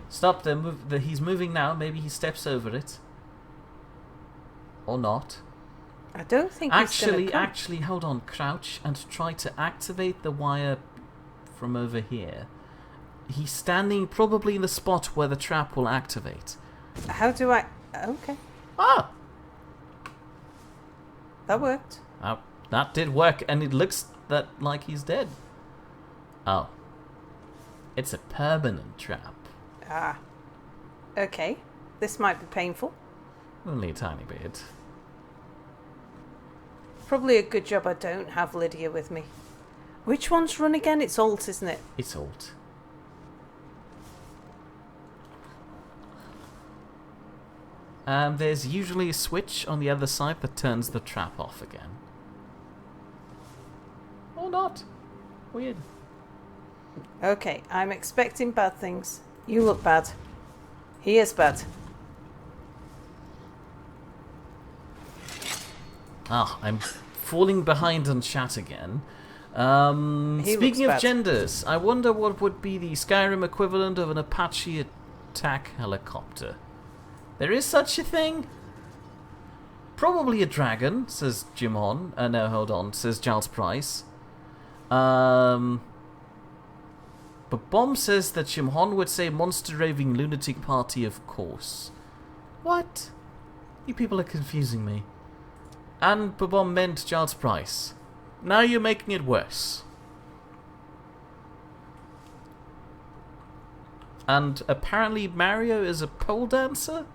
Stop them. He's moving now. Maybe he steps over it. Or not. I don't think he's gonna come. Actually, hold on. Crouch and try to activate the wire from over here. He's standing probably in the spot where the trap will activate. How do I... Okay. Ah! That worked. Oh, that did work, and it looks like he's dead. Oh. It's a permanent trap. Ah. Okay. This might be painful. Only a tiny bit. Probably a good job I don't have Lydia with me. Which one's run again? It's Alt, isn't it? It's Alt. There's usually a switch on the other side that turns the trap off again. Or not. Weird. Okay, I'm expecting bad things. You look bad. He is bad. Ah, I'm falling behind on chat again. He Speaking of looks bad. genders, I wonder what would be the Skyrim equivalent of an Apachii attack helicopter. There is such a thing? Probably a dragon, says Jimon. No, hold on, says Giles Price. But Bomb says that Jimon would say monster raving lunatic party, of course. What? You people are confusing me. And Babom meant Giles Price. Now you're making it worse. And apparently Mario is a pole dancer?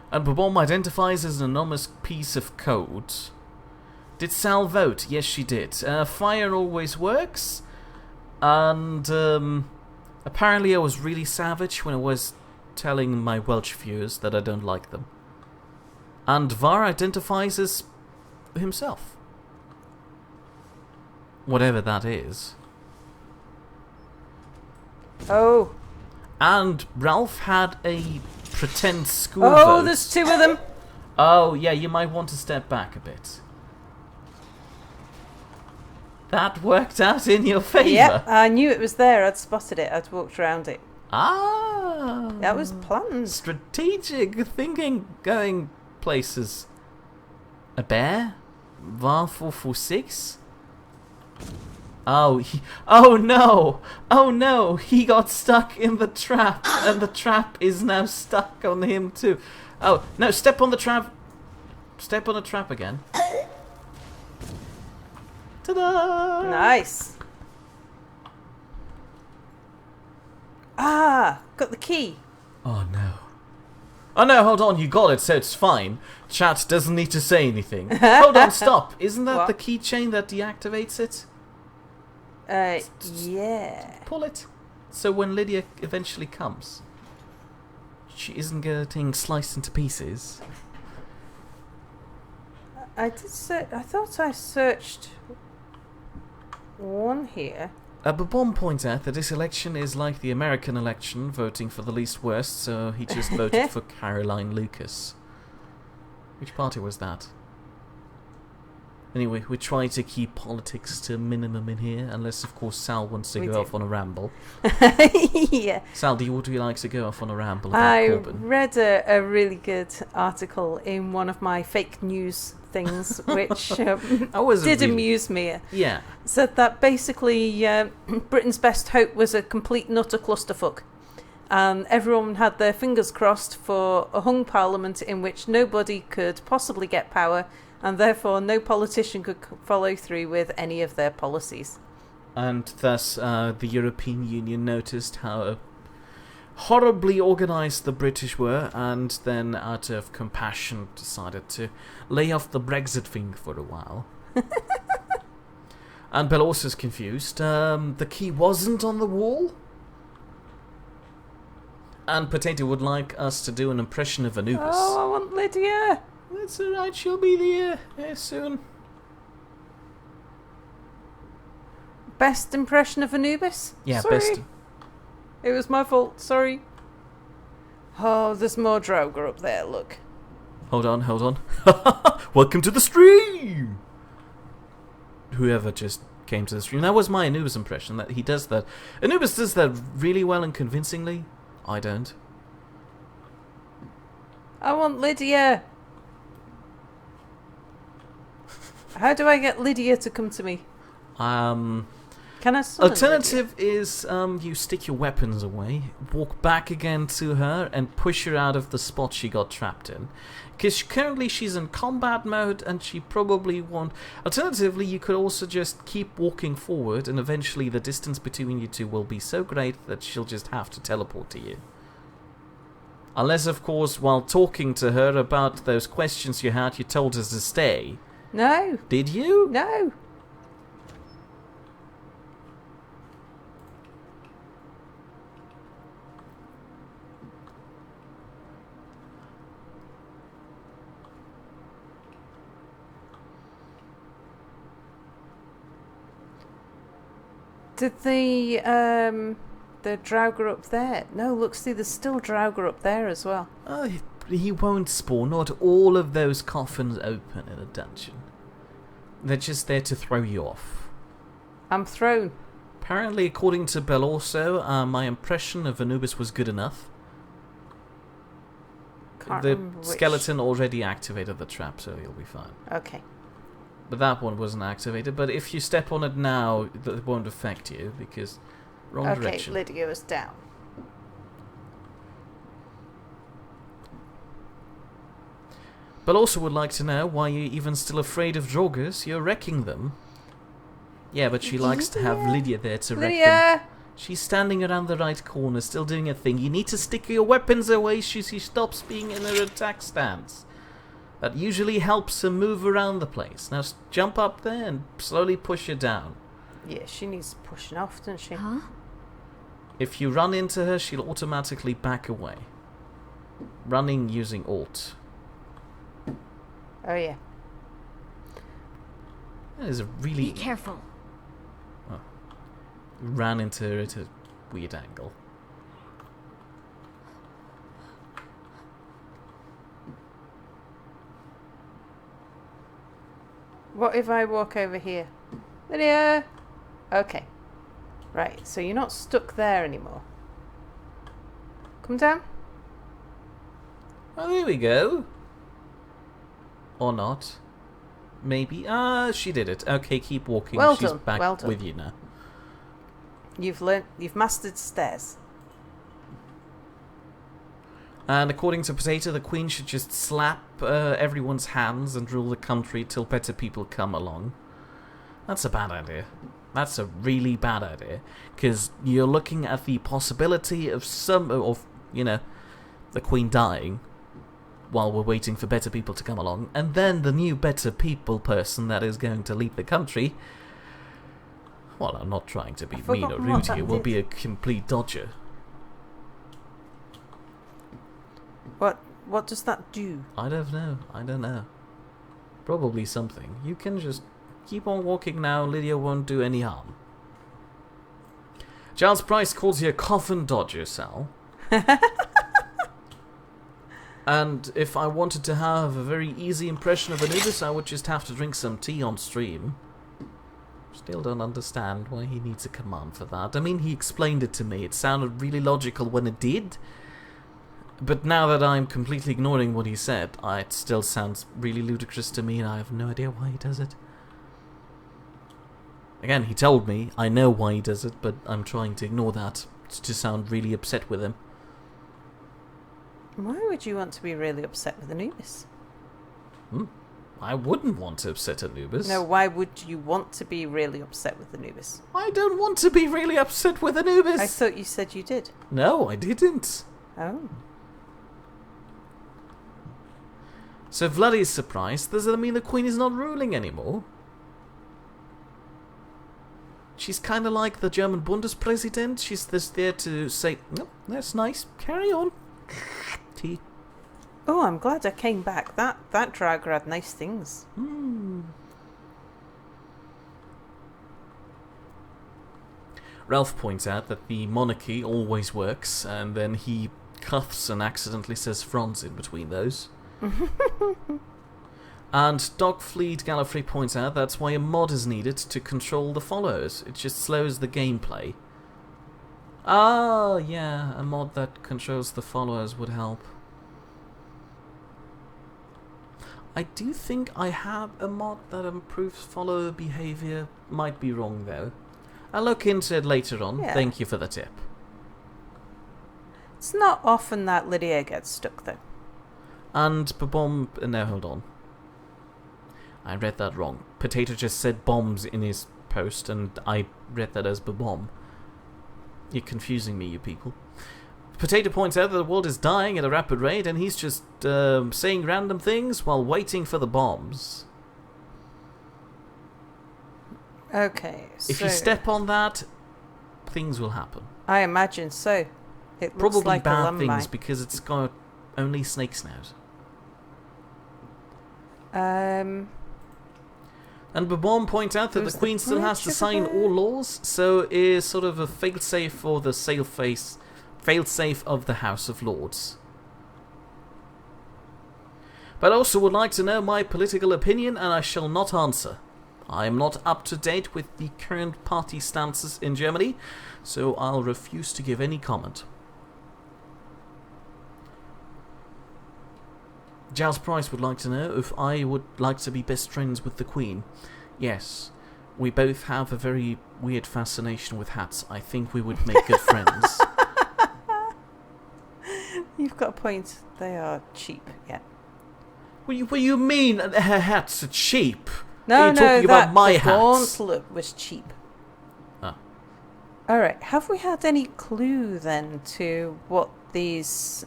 And Babom identifies as an anonymous piece of code. Did Sal vote? Yes, she did. Fire always works. And apparently I was really savage when I was telling my Welsh viewers that I don't like them. And Var identifies as himself. Whatever that is. Oh. And Ralph had a pretend school Oh, vote. there's two of them. Oh, yeah, you might want to step back a bit. That worked out in your favour. Yep, I knew it was there. I'd spotted it. I'd walked around it. Ah. That was planned. Strategic thinking going places. A bear? Var 446? Oh, oh no! Oh no! He got stuck in the trap, and the trap is now stuck on him too. Oh, no, step on the trap. Step on the trap again. Ta-da! Nice. Ah, got the key. Oh no. Oh no, hold on, you got it, so it's fine. Chat doesn't need to say anything. Hold on, stop. Isn't that What? the keychain that deactivates it? Yeah. Pull it. So when Lydia eventually comes, she isn't getting sliced into pieces. I did search. I thought I searched one here. Babom points out that this election is like the American election, voting for the least worst, so he just voted for Caroline Lucas. Which party was that? Anyway, we try to keep politics to a minimum in here, unless of course Sal wants to go off on a ramble. Yeah. Sal, would you like to go off on a ramble about I Corbyn? read a really good article in one of my fake news things, which did amuse me. Yeah. Said that basically Britain's best hope was a complete and utter clusterfuck. And everyone had their fingers crossed for a hung parliament in which nobody could possibly get power, and therefore no politician could follow through with any of their policies. And thus the European Union noticed how horribly organised the British were, and then out of compassion decided to lay off the Brexit thing for a while. And Belarus is confused. The key wasn't on the wall? And Potato would like us to do an impression of Anubis. Oh, I want Lydia! That's alright, she'll be there soon. Best impression of Anubis? Yeah, Sorry. best. It was my fault, sorry. Oh, there's more Droger up there, look. Hold on. Welcome to the stream! Whoever just came to the stream. That was my Anubis impression. That he does that. Anubis does that really well and convincingly. I don't. I want Lydia! How do I get Lydia to come to me? Can I summon Alternative is you stick your weapons away, walk back again to her, and push her out of the spot she got trapped in. Because currently she's in combat mode, and she probably won't. Alternatively, you could also just keep walking forward, and eventually the distance between you two will be so great that she'll just have to teleport to you. Unless, of course, while talking to her about those questions you had, you told us to stay. No. Did you? No. Did the Draugr up there? No, look, see, there's still Draugr up there as well. Oh, he won't spawn. Not all of those coffins open in a dungeon. They're just there to throw you off. I'm thrown. Apparently, according to Belorso, my impression of Anubis was good enough. Can't The remember which. skeleton already activated the trap, so you'll be fine. Okay. But that one wasn't activated. But if you step on it now, it won't affect you, because wrong Okay, direction. Lydia is down. But also would like to know why you're even still afraid of Draugrs. You're wrecking them. Yeah, but she likes to have Lydia there to wreck them. Lydia! She's standing around the right corner, still doing a thing. You need to stick your weapons away so she stops being in her attack stance. That usually helps her move around the place. Now jump up there and slowly push her down. Yeah, she needs pushing off, doesn't she? Huh? If you run into her, she'll automatically back away. Running using Alt. Oh, yeah. That is a really... Be careful. Oh. Ran into her at a weird angle. What if I walk over here? Lydia! Okay. Right, so you're not stuck there anymore. Come down. Oh, here we go. Or not. Maybe. She did it. Okay, keep walking. Well She's done, back well done. with you now. You've mastered stairs. And according to Potato, the Queen should just slap everyone's hands and rule the country till better people come along. That's a bad idea. That's a really bad idea. Because you're looking at the possibility of the Queen dying while we're waiting for better people to come along. And then the new better people person that is going to lead the country, well, I'm not trying to be mean or rude here, will be a complete dodger. What does that do? I don't know. Probably something. You can just keep on walking now. Lydia won't do any harm. Giles Price calls you a coffin dodger, Sal. And if I wanted to have a very easy impression of Anubis, I would just have to drink some tea on stream. Still don't understand why he needs a command for that. I mean, he explained it to me. It sounded really logical when it did. But now that I'm completely ignoring what he said, it still sounds really ludicrous to me, and I have no idea why he does it. Again, he told me, I know why he does it, but I'm trying to ignore that to sound really upset with him. Why would you want to be really upset with Anubis? I wouldn't want to upset Anubis. No, why would you want to be really upset with Anubis? I don't want to be really upset with Anubis. I thought you said you did. No, I didn't. Oh. So if Vlad is surprised, does that mean the Queen is not ruling anymore? She's kind of like the German Bundespräsident. She's just there to say, no, that's nice, carry on. Tea. Oh, I'm glad I came back. That Draugr had nice things. Ralph points out that the monarchy always works, and then he cuffs and accidentally says Franz in between those. And Dogfleet Gallifrey points out that's why a mod is needed to control the followers. It just slows the gameplay. Ah, yeah, a mod that controls the followers would help. I do think I have a mod that improves follower behavior. Might be wrong though. I'll look into it later on. Yeah. Thank you for the tip. It's not often that Lydia gets stuck though. And no, hold on. I read that wrong. Potato just said bombs in his post, and I read that as bomb. You're confusing me, you people. Potato points out that the world is dying at a rapid rate, and he's just saying random things while waiting for the bombs. Okay, If you step on that, things will happen. I imagine so. It looks Probably like bad a things landmine. because it's got only snake snout. Um, And Babon points out that There's the the Queen still has to bridge sign over there. all laws, so is sort of a failsafe for the failsafe of the House of Lords. But I also would like to know my political opinion, and I shall not answer. I am not up to date with the current party stances in Germany, so I'll refuse to give any comment. Giles Price would like to know if I would like to be best friends with the Queen. Yes, we both have a very weird fascination with hats. I think we would make good friends. you've got a point. They are cheap, yeah. What do you mean her hats are cheap? No, Are you talking about my the hats? gauntlet was cheap. Ah. Alright, have we had any clue then to what these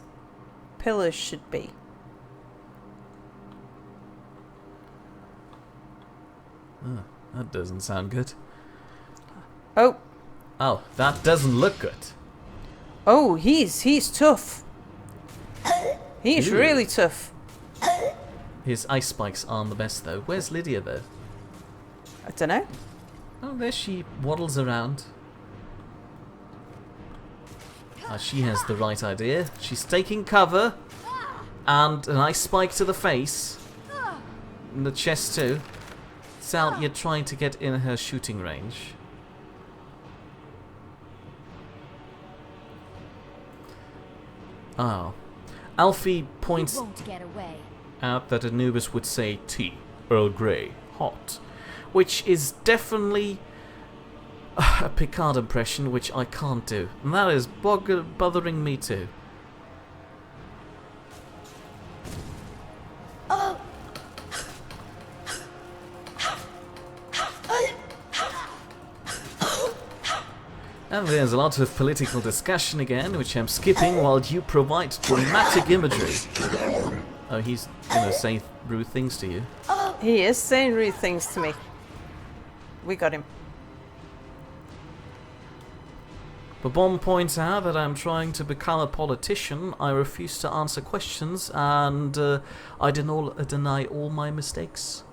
pillars should be? Oh, that doesn't sound good. Oh, That doesn't look good. oh, he's tough. He's Ew. really tough. His ice spikes aren't the best though. Where's Lydia though? I don't know. Oh, there she waddles around. She has the right idea. She's taking cover. And an ice spike to the face. In the chest too. Sal, you're trying to get in her shooting range. Oh. Alfie points You won't get away. out that Anubis would say tea, Earl Grey, hot. Which is definitely a Picard impression, which I can't do. And that is bothering me too. And there's a lot of political discussion again, which I'm skipping while you provide dramatic imagery. Oh, he's gonna say rude things to you. He is saying rude things to me. We got him. Babon points out that I'm trying to become a politician. I refuse to answer questions, and I deny all my mistakes.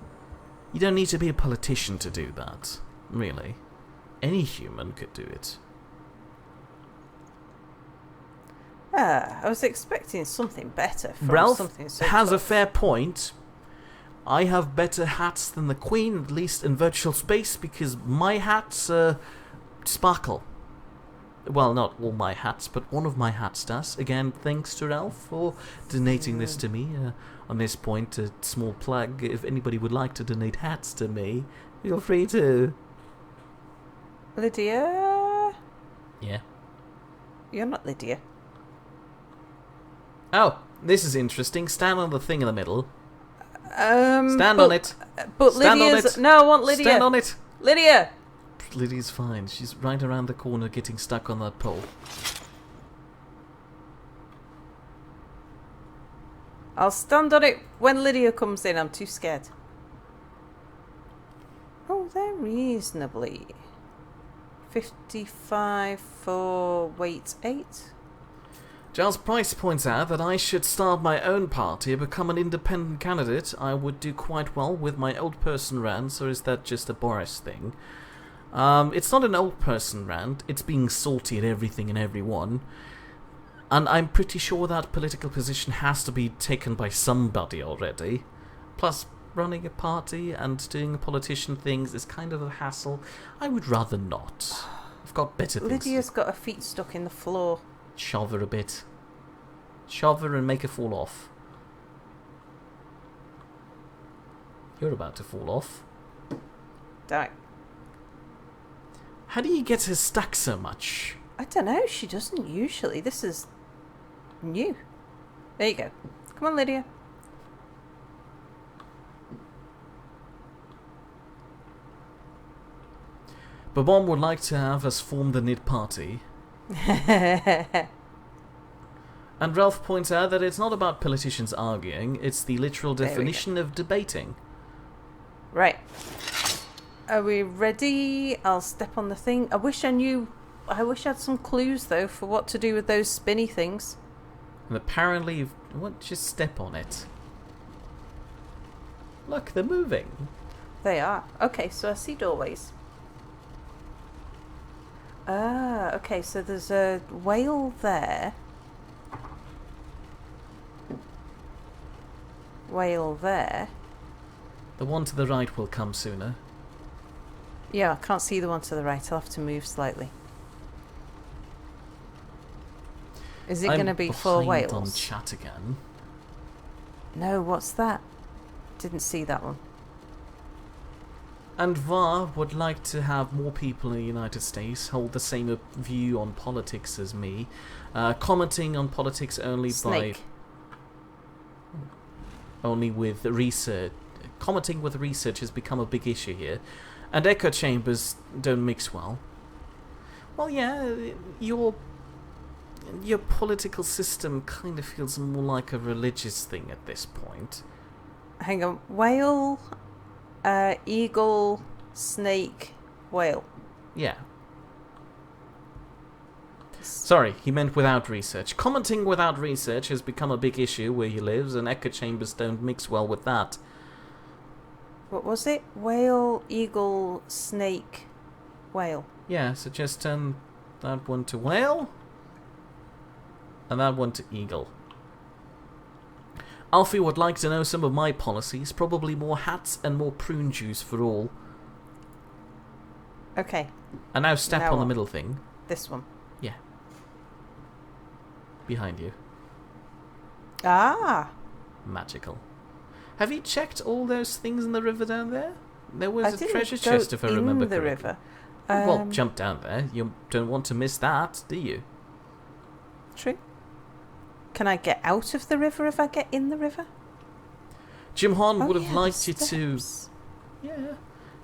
You don't need to be a politician to do that, really. Any human could do it. I was expecting something better from Ralph something so has a tough. fair point. I have better hats than the Queen, at least in virtual space, because my hats sparkle. Well, not all my hats, but one of my hats does. Again, thanks to Ralph for donating this to me. On this point, a small plug. If anybody would like to donate hats to me, feel free to. Lydia? Yeah. You're not Lydia. Oh, this is interesting. Stand on the thing in the middle. Stand on it. But Stand on Lydia's... it. No, I want Lydia. Stand on it. Lydia! Lydia's fine. She's right around the corner getting stuck on that pole. I'll stand on it when Lydia comes in. I'm too scared. Oh, they're reasonably. 55 for weight 8. Giles Price points out that I should start my own party and become an independent candidate. I would do quite well with my old person rants, or is that just a Boris thing? It's not an old person rant, it's being salty at everything and everyone. And I'm pretty sure that political position has to be taken by somebody already. Plus, running a party and doing politician things is kind of a hassle. I would rather not. I've got better things. Lydia's got her feet stuck in the floor. Shove her a bit. Shove her and make her fall off. You're about to fall off. Die. How do you get her stuck so much? I don't know. She doesn't usually. This is new. There you go. Come on, Lydia. Babon would like to have us form the Nidd party. And Ralph points out that it's not about politicians arguing, it's the literal definition of debating. Right. Are we ready? I'll step on the thing. I wish I had some clues, though, for what to do with those spinny things. And apparently, just step on it. Look, they're moving. They are. Okay, so I see doorways. Ah, okay, so there's a whale there. Whale there. The one to the right will come sooner. Yeah, I can't see the one to the right. I'll have to move slightly. Is it going to be 4 whales? On chat again. No, what's that? Didn't see that one. And VAR would like to have more people in the United States hold the same view on politics as me, commenting on politics only with research. Commenting with research has become a big issue here, and echo chambers don't mix well. Well, yeah, your political system kind of feels more like a religious thing at this point. Hang on, whale, eagle, snake, whale. Yeah. Sorry, he meant without research. Commenting without research has become a big issue where he lives, and echo chambers don't mix well with that. What was it? Whale, eagle, snake, whale. Yeah, so just turn that one to whale, and that one to eagle. Alfie would like to know some of my policies, probably more hats and more prune juice for all. Okay. And now step on the middle thing. This one. Yeah. Behind you. Ah! Magical. Have you checked all those things in the river down there? There was a treasure go chest, if I remember in the correctly. river. Well, jump down there. You don't want to miss that, do you? True. Can I get out of the river if I get in the river? Jim Hahn would have liked you steps. to... Yeah.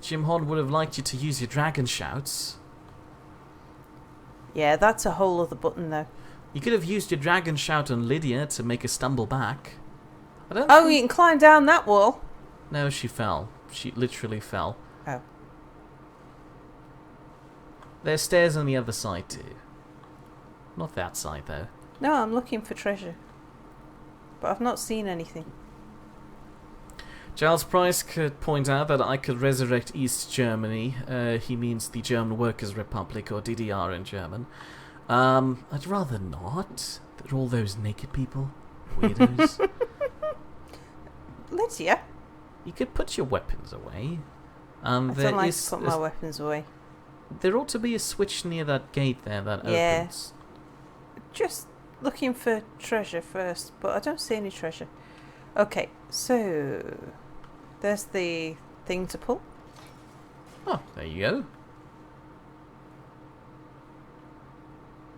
Jim Hahn would have liked you to use your dragon shouts. Yeah, that's a whole other button, though. You could have used your dragon shout on Lydia to make her stumble back. Oh, you can climb down that wall? No, she fell. She literally fell. Oh. There's stairs on the other side too. Not that side though. No, I'm looking for treasure. But I've not seen anything. Giles Price could point out that I could resurrect East Germany. He means the German Workers' Republic, or DDR in German. I'd rather not. They're all those naked people. Weirdos. Lydia? You could put your weapons away. I don't like to put my weapons away. There ought to be a switch near that gate there that opens. Just looking for treasure first, but I don't see any treasure. Okay, so there's the thing to pull. Oh, there you go.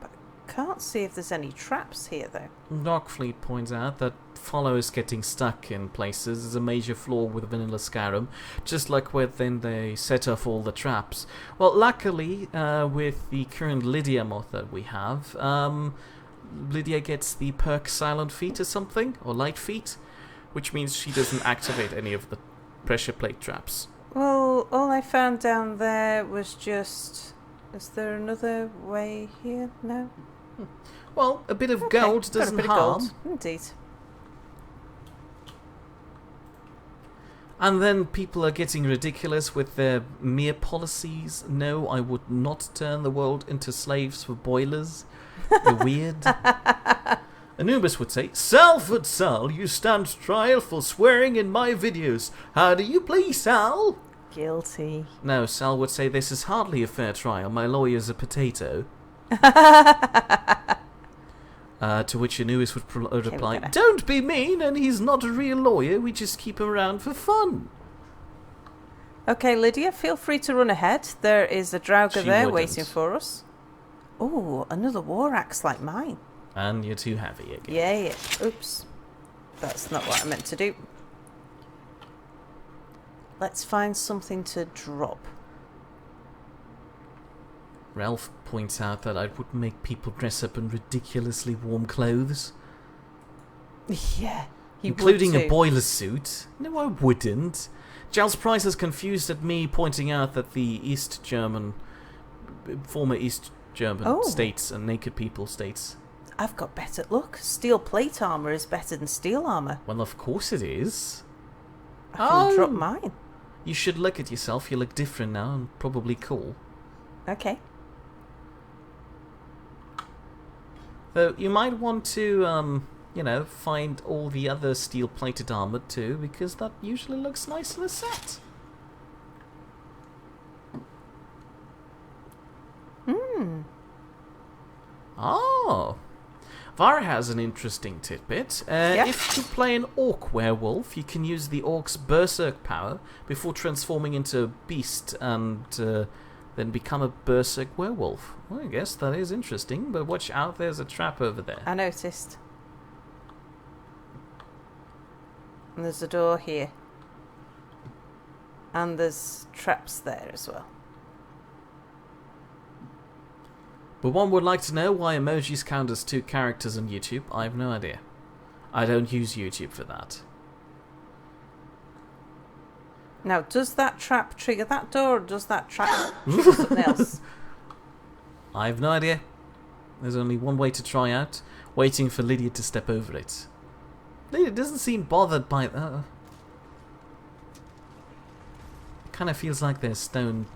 But I can't see if there's any traps here, though. Darkfleet points out that followers getting stuck in places is a major flaw with vanilla Skyrim, just like when they set off all the traps. Well, luckily, with the current Lydia mod that we have, Lydia gets the perk Silent Feet or something, or Light Feet, which means she doesn't activate any of the pressure plate traps. Well, all I found down there was just... Is there another way here? No? Well, a bit of gold doesn't harm. Gold. Indeed. And then people are getting ridiculous with their mere policies. No, I would not turn the world into slaves for boilers. You're weird. Anubis would say, Salford Sal, you stand trial for swearing in my videos. How do you please, Sal? Guilty. No, Sal would say, this is hardly a fair trial. My lawyer's a potato. To which Anubis would reply, don't be mean, and he's not a real lawyer. We just keep him around for fun. Okay, Lydia, feel free to run ahead. There is a Draugr there waiting for us. Oh, another war axe like mine. And you're too heavy again. Yeah. Oops. That's not what I meant to do. Let's find something to drop. Ralph points out that I would make people dress up in ridiculously warm clothes. Yeah. He including would a too. boiler suit. No, I wouldn't. Giles Price is confused at me pointing out that the former East German states and naked people states. I've got better luck. Steel plate armour is better than steel armour. Well, of course it is. I can drop mine. You should look at yourself. You look different now and probably cool. Okay. Though you might want to, find all the other steel-plated armor too, because that usually looks nice in a set. Oh. Vara has an interesting tidbit. If you play an orc werewolf, you can use the orc's berserk power before transforming into a beast and then become a berserk werewolf. Well, I guess that is interesting, but watch out, there's a trap over there. I noticed. And there's a door here. And there's traps there as well. But one would like to know why emojis count as 2 characters on YouTube. I have no idea. I don't use YouTube for that. Now, does that trap trigger that door, or does that trap trigger something else? I have no idea. There's only one way to try out. Waiting for Lydia to step over it. Lydia doesn't seem bothered by that. It kind of feels like there's stone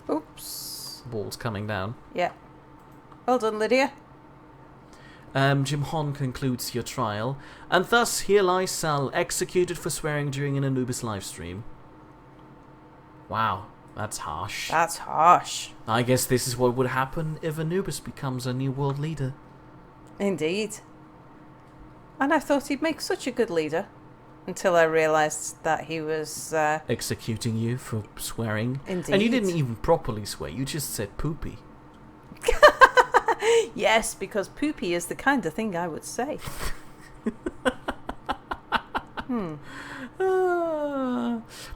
Oops. walls coming down. Yeah. Well done, Lydia. Jim Hon concludes your trial, and thus here lies Sal, executed for swearing during an Anubis livestream. Wow, that's harsh. That's harsh. I guess this is what would happen if Anubis becomes a new world leader. Indeed. And I thought he'd make such a good leader, until I realised that he was... executing you for swearing. Indeed. And you didn't even properly swear, you just said poopy. Yes, because poopy is the kind of thing I would say.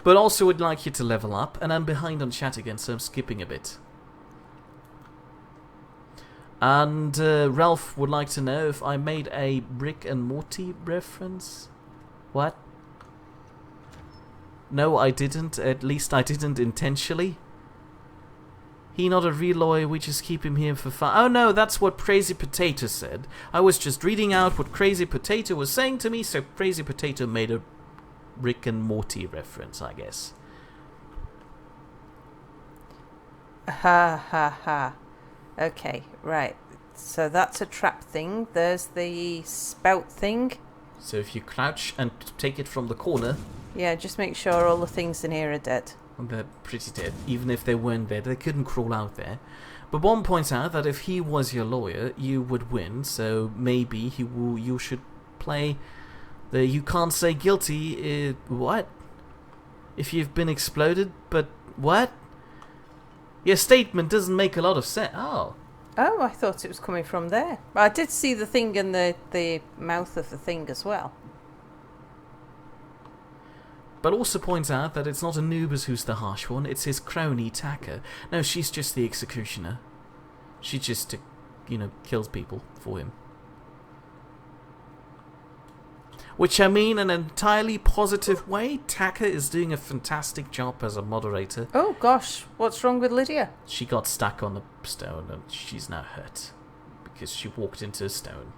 But also would like you to level up, and I'm behind on chat again, so I'm skipping a bit. And Ralph would like to know if I made a Rick and Morty reference. What? No, I didn't. At least I didn't intentionally. He not a real lawyer, we just keep him here for fun. Oh no, that's what Crazy Potato said. I was just reading out what Crazy Potato was saying to me, so Crazy Potato made a Rick and Morty reference, I guess. Ha ha ha. Okay, right. So that's a trap thing. There's the spout thing. So if you crouch and take it from the corner... Yeah, just make sure all the things in here are dead. They're pretty dead. Even if they weren't dead, they couldn't crawl out there. But one points out that if he was your lawyer, you would win. So maybe you should play the you can't say guilty. What? If you've been exploded, but what? Your statement doesn't make a lot of sense. Oh, I thought it was coming from there. I did see the thing in the mouth of the thing as well. But also points out that it's not Anubis who's the harsh one, it's his crony Taka. No, she's just the executioner. She just, kills people for him. Which I mean in an entirely positive way. Taka is doing a fantastic job as a moderator. Oh gosh, what's wrong with Lydia? She got stuck on the stone and she's now hurt. Because she walked into a stone.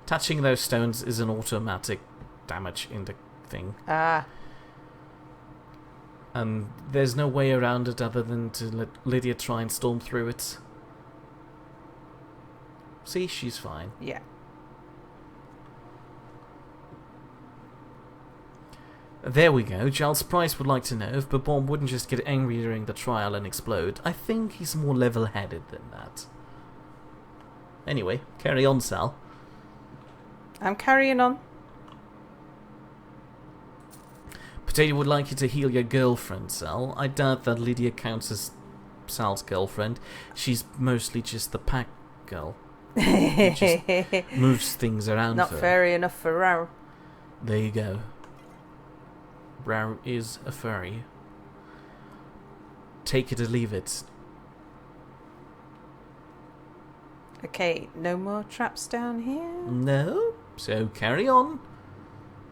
Touching those stones is an automatic damage in the thing. Ah. And there's no way around it other than to let Lydia try and storm through it. See, she's fine. Yeah. There we go. Giles Price would like to know if Bourbon wouldn't just get angry during the trial and explode. I think he's more level-headed than that. Anyway, carry on, Sal. I'm carrying on. Potato would like you to heal your girlfriend, Sal. I doubt that Lydia counts as Sal's girlfriend. She's mostly just the pack girl. Who just moves things around Not for her. fairy enough for Rao. There you go. Rao is a furry. Take it or leave it. Okay, no more traps down here? No? So carry on.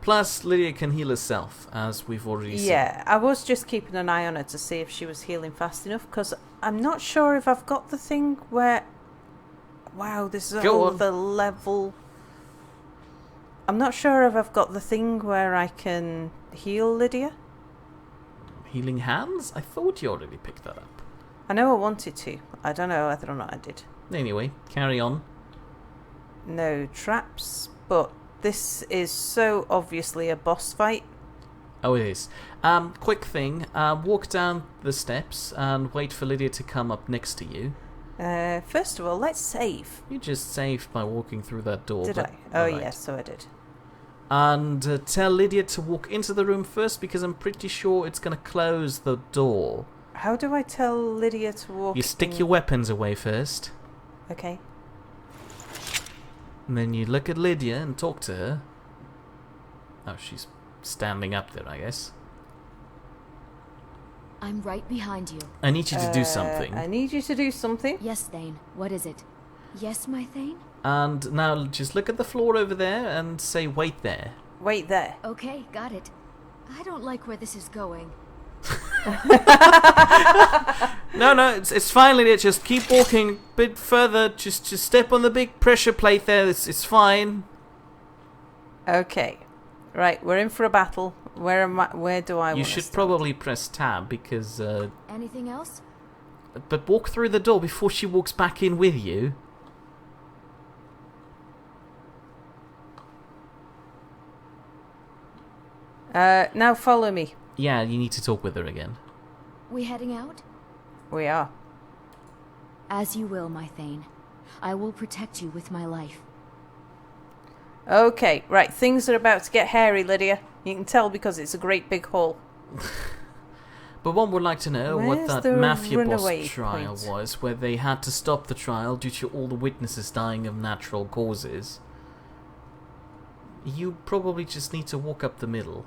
Plus, Lydia can heal herself, as we've already seen. Yeah, I was just keeping an eye on her to see if she was healing fast enough, because I'm not sure if I've got the thing where... Wow, this is Go all on. the level... I'm not sure if I've got the thing where I can heal Lydia. Healing hands? I thought you already picked that up. I know I wanted to. I don't know whether or not I did. Anyway, carry on. No traps, but this is so obviously a boss fight. Oh, it is. Quick thing. Walk down the steps and wait for Lydia to come up next to you. First of all, let's save. You just saved by walking through that door. Did but I? Oh, alright. yes, so I did. And tell Lydia to walk into the room first, because I'm pretty sure it's going to close the door. How do I tell Lydia to walk You stick in? your weapons away first. Okay. And then you look at Lydia and talk to her. Oh, she's standing up there, I guess. I'm right behind you. I need you to do something. I need you to do something. Yes, Thane. What is it? Yes, my Thane? And now just look at the floor over there and say, wait there. Wait there. Okay, got it. I don't like where this is going. No, it's fine, Lydia. Just keep walking a bit further. Just step on the big pressure plate there. It's fine. Okay. Right, we're in for a battle. Where am I? Where do I want You to should start? probably press tab because... Anything else? but walk through the door before she walks back in with you. Now follow me. Yeah, you need to talk with her again. We heading out? We are. As you will, my Thane. I will protect you with my life. Okay, right, things are about to get hairy, Lydia. You can tell because it's a great big hall. But one would like to know what Where's that the mafia boss runaway trial point? was, where they had to stop the trial due to all the witnesses dying of natural causes. You probably just need to walk up the middle.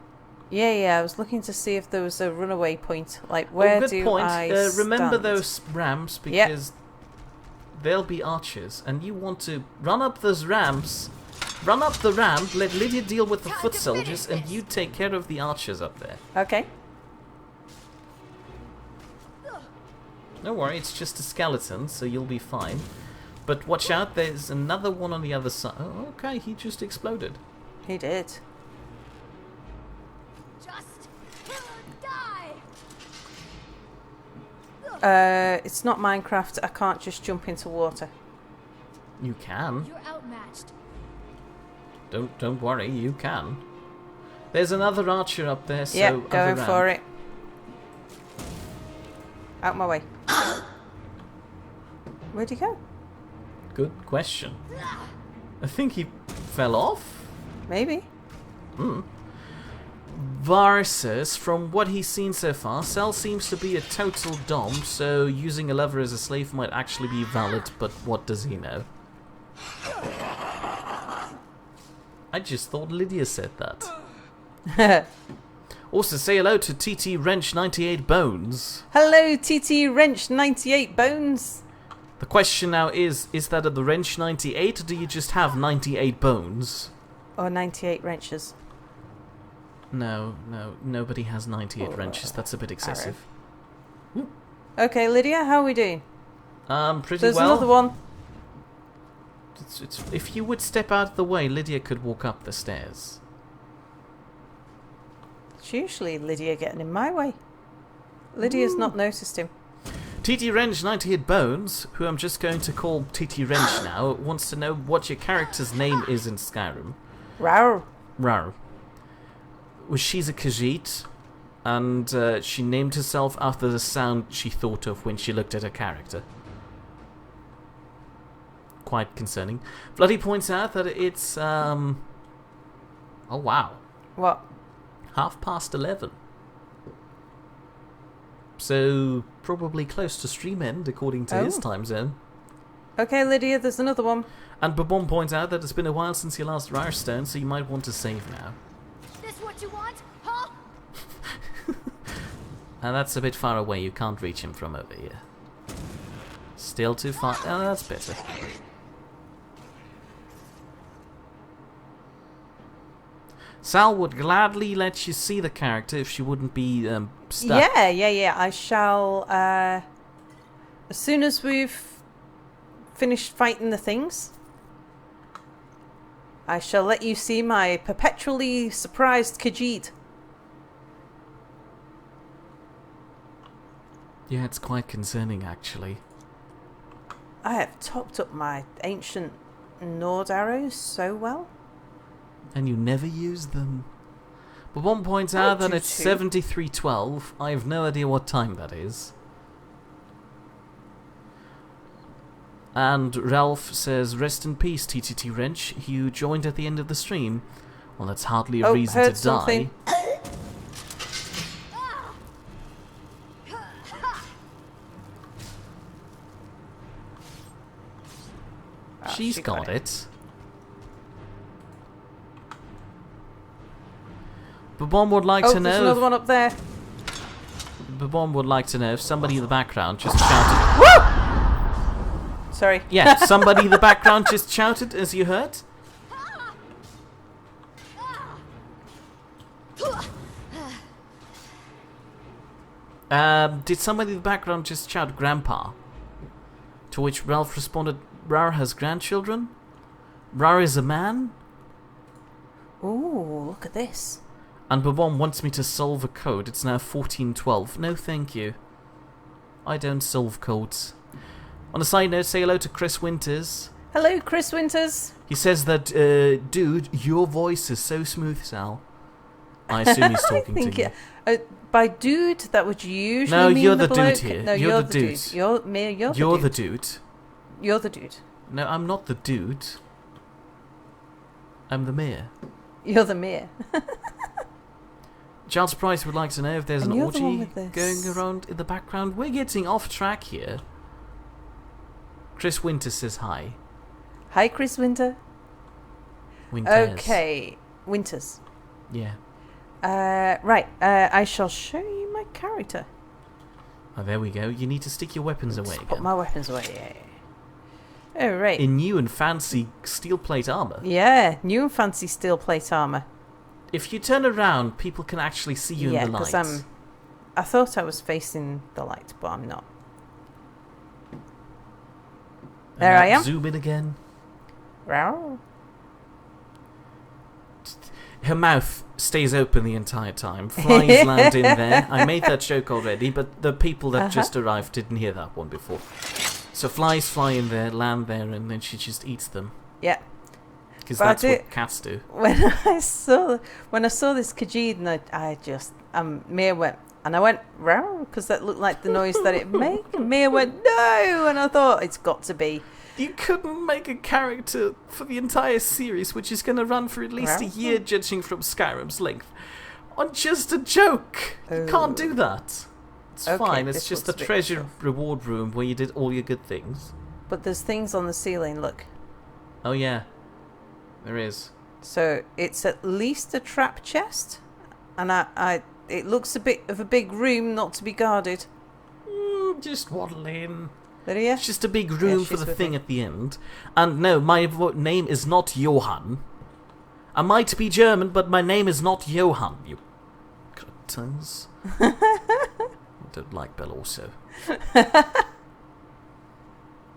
Yeah, I was looking to see if there was a runaway point. Like, where good do point. I Remember stand? those ramps, because they'll be archers, and you want to run up those ramps, run up the ramp, let Lydia deal with the foot soldiers, and you take care of the archers up there. Okay. Don't worry, it's just a skeleton, so you'll be fine. But watch out, there's another one on the other side. Oh, okay, he just exploded. He did. Just die! It's not Minecraft. I can't just jump into water. You can. You're outmatched. Don't worry, you can. There's another archer up there, so Yep, going other for ramp. it. Out my way. Where'd he go? Good question. I think he fell off? Maybe. Versus, from what he's seen so far, Cell seems to be a total dom, so using a lover as a slave might actually be valid, but what does he know? I just thought Lydia said that. Also, say hello to TT Wrench 98 Bones. Hello, TT Wrench 98 Bones. The question now is that at the Wrench 98, or do you just have 98 bones? Or 98 wrenches. No, nobody has 98 wrenches. That's a bit excessive. Okay, Lydia, how are we doing? Pretty There's well. another one. If you would step out of the way, Lydia could walk up the stairs. It's usually Lydia getting in my way. Lydia's not noticed him. TT Wrench 98 Bones, who I'm just going to call TT Wrench now, wants to know what your character's name is in Skyrim. Rawr. Rar. Well, she's a Khajiit, and she named herself after the sound she thought of when she looked at her character. Quite concerning. Bloody points out that it's, oh wow. What? 11:30. So, probably close to stream end, according to his time zone. Okay, Lydia, there's another one. And Babon points out that it's been a while since your last Rarestone, so you might want to save now. This what you want? Huh? And that's a bit far away, you can't reach him from over here. Still too far. Oh, that's better. Sal would gladly let you see the character if she wouldn't be stuck. Yeah. I shall. As soon as we've finished fighting the things, I shall let you see my perpetually surprised Khajiit. Yeah, it's quite concerning, actually. I have topped up my ancient Nord arrows so well. And you never use them. But one points out that it's 73:12. I have no idea what time that is. And Ralph says, "Rest in peace, TTT Wrench. You joined at the end of the stream. Well, that's hardly a reason to something. die." She's got it. Babon would like to know. There's another one up there. Babon would like to know if somebody in the background just shouted. Sorry. Yeah, somebody in the background just shouted, as you heard. Did somebody in the background just shout "Grandpa"? To which Ralph responded, "Rar has grandchildren? Rar is a man?" Ooh, look at this. And Babon wants me to solve a code. It's now 14:12. No, thank you. I don't solve codes. On a side note, say hello to Chris Winters. Hello, Chris Winters. He says that, dude, your voice is so smooth, Sal. I assume he's talking to you. By dude, that would usually No, mean you're the the bloke. dude here. No, You're the dude. You're the You're dude. the dude. You're the dude. No, I'm not the dude. I'm the mayor. You're the mayor. Charles Price would like to know if there's And an you're the one orgy with this. going around in the background. We're getting off track here. Chris Winter says hi. Hi, Chris Winter. Winters. Okay, Winters. Yeah. Right. I shall show you my character. Oh, there we go. You need to stick your weapons away Put again. my weapons away. Yeah. Oh, right. In new and fancy steel plate armor. Yeah, new and fancy steel plate armor. If you turn around, people can actually see you in the light. Yeah, because I thought I was facing the light, but I'm not. There I am. Zoom in again. Row. Her mouth stays open the entire time. Flies land in there. I made that joke already, but the people that just arrived didn't hear that one before. So flies fly in there, land there, and then she just eats them. Yeah. Because that's what cats do. When I saw this Khajiit, and Mia went, and I went row because that looked like the noise that it made. And Mia went no, and I thought it's got to be. You couldn't make a character for the entire series, which is going to run for at least a year, judging from Skyrim's length, on just a joke. You can't do that. It's fine. It's just the treasure reward room where you did all your good things. But there's things on the ceiling. Look. Oh yeah, there is. So it's at least a trap chest, and it looks a bit of a big room not to be guarded. Just waddle in. Lydia? It's just a big room for the thing at the end. And no, my name is not Johann. I might be German, but my name is not Johann, you cretins. I don't like Bell also. Are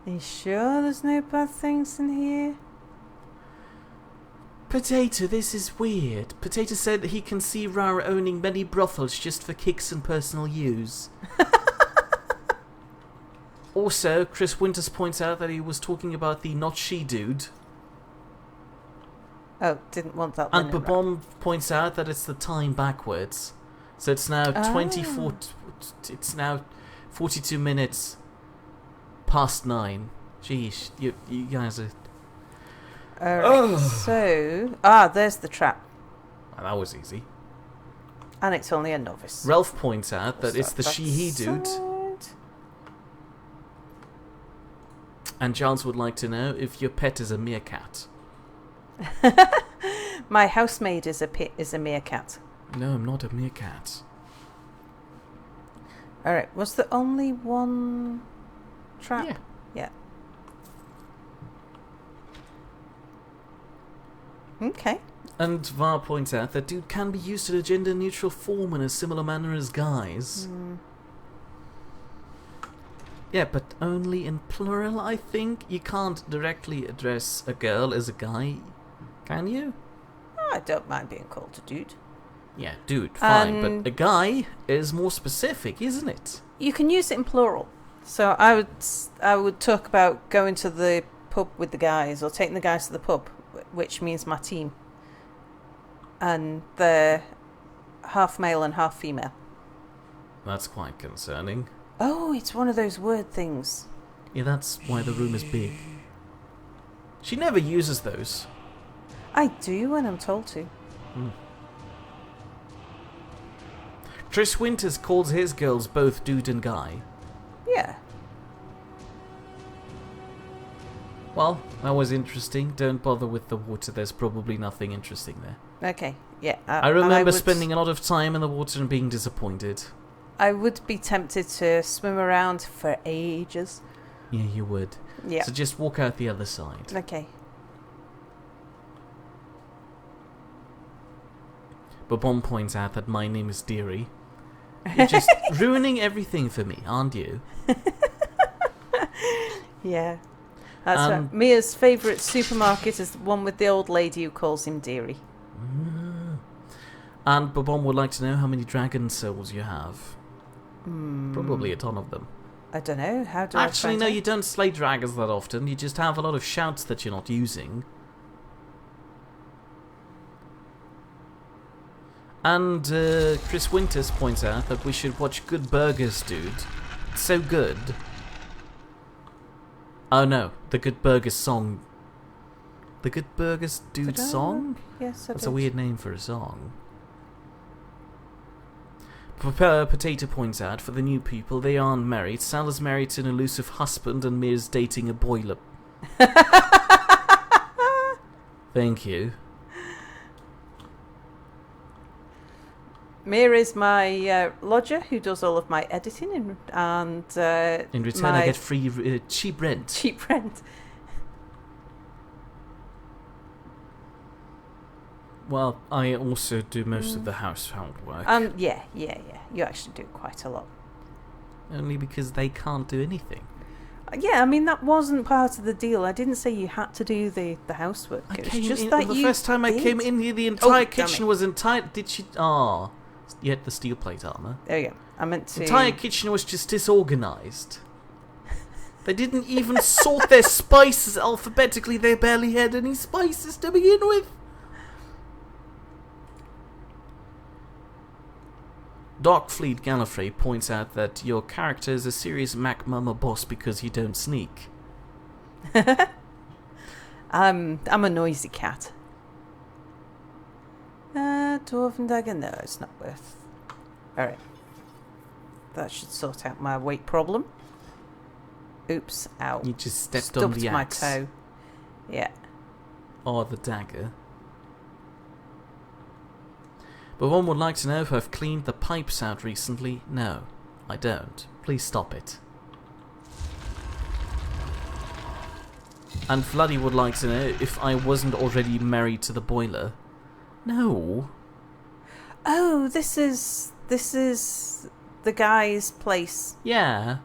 you sure there's no bad things in here? Potato, this is weird. Potato said that he can see Rara owning many brothels just for kicks and personal use. Also, Chris Winters points out that he was talking about the not she dude. Oh, didn't want that. And Babom points out that it's the time backwards. So it's now 24. It's now 42 minutes past 9. Jeez, you guys are. So, there's the trap. Well, that was easy. And it's only a novice. Ralph points out that it's the she-he dude. And Giles would like to know if your pet is a meerkat. My housemaid is a meerkat. No, I'm not a meerkat. Alright, was there only one trap? Yeah. Okay. And Var points out that dude can be used in a gender-neutral form in a similar manner as guys. Yeah, but only in plural, I think. You can't directly address a girl as a guy, can you? I don't mind being called a dude. Yeah, dude, fine, but a guy is more specific, isn't it? You can use it in plural. So I would talk about going to the pub with the guys, or taking the guys to the pub, which means my team. And they're half male and half female. That's quite concerning. Oh, it's one of those word things. Yeah, that's why the room is big. She never uses those. I do when I'm told to. Trish Winters calls his girls both dude and guy. Yeah. Well, that was interesting. Don't bother with the water. There's probably nothing interesting there. Okay, yeah. I remember spending a lot of time in the water and being disappointed. I would be tempted to swim around for ages. Yeah, you would. Yeah. So just walk out the other side. Okay. Babon points out that my name is Deary. You're just ruining everything for me, aren't you? Yeah. That's right. Mia's favourite supermarket is the one with the old lady who calls him Deary. And Babon would like to know how many dragon souls you have. Probably a ton of them. I don't know. How do Actually, I no, out? you don't slay dragons that often. You just have a lot of shouts that you're not using. And Chris Winters points out that we should watch Good Burgers, dude. It's so good. Oh no, the Good Burgers song. The Good Burgers dude song? Yes, That's a weird name for a song. Potato points out, for the new people, they aren't married. Sal is married to an elusive husband and Mir's dating a boiler. Thank you. Mir is my lodger who does all of my editing and in return I get free cheap rent. Cheap rent. Well, I also do most of the household work. Yeah. You actually do quite a lot. Only because they can't do anything. Yeah, I mean, that wasn't part of the deal. I didn't say you had to do the housework. It was just that the first time I came in here, the entire kitchen was entire... Did she... Ah, you had the steel plate armour. There you go. I meant to... The entire kitchen was just disorganised. They didn't even sort their spices alphabetically. They barely had any spices to begin with. Darkfleet Gallifrey points out that your character is a serious Mac Mama boss because you don't sneak. I'm a noisy cat. Dwarven dagger? No, it's not worth. Alright. That should sort out my weight problem. Oops, ow. You just stepped on the axe. My toe. Yeah. Or the dagger. But one would like to know if I've cleaned the pipes out recently. No, I don't. Please stop it. And Floody would like to know if I wasn't already married to the boiler. No. Oh, this is the guy's place. Yeah.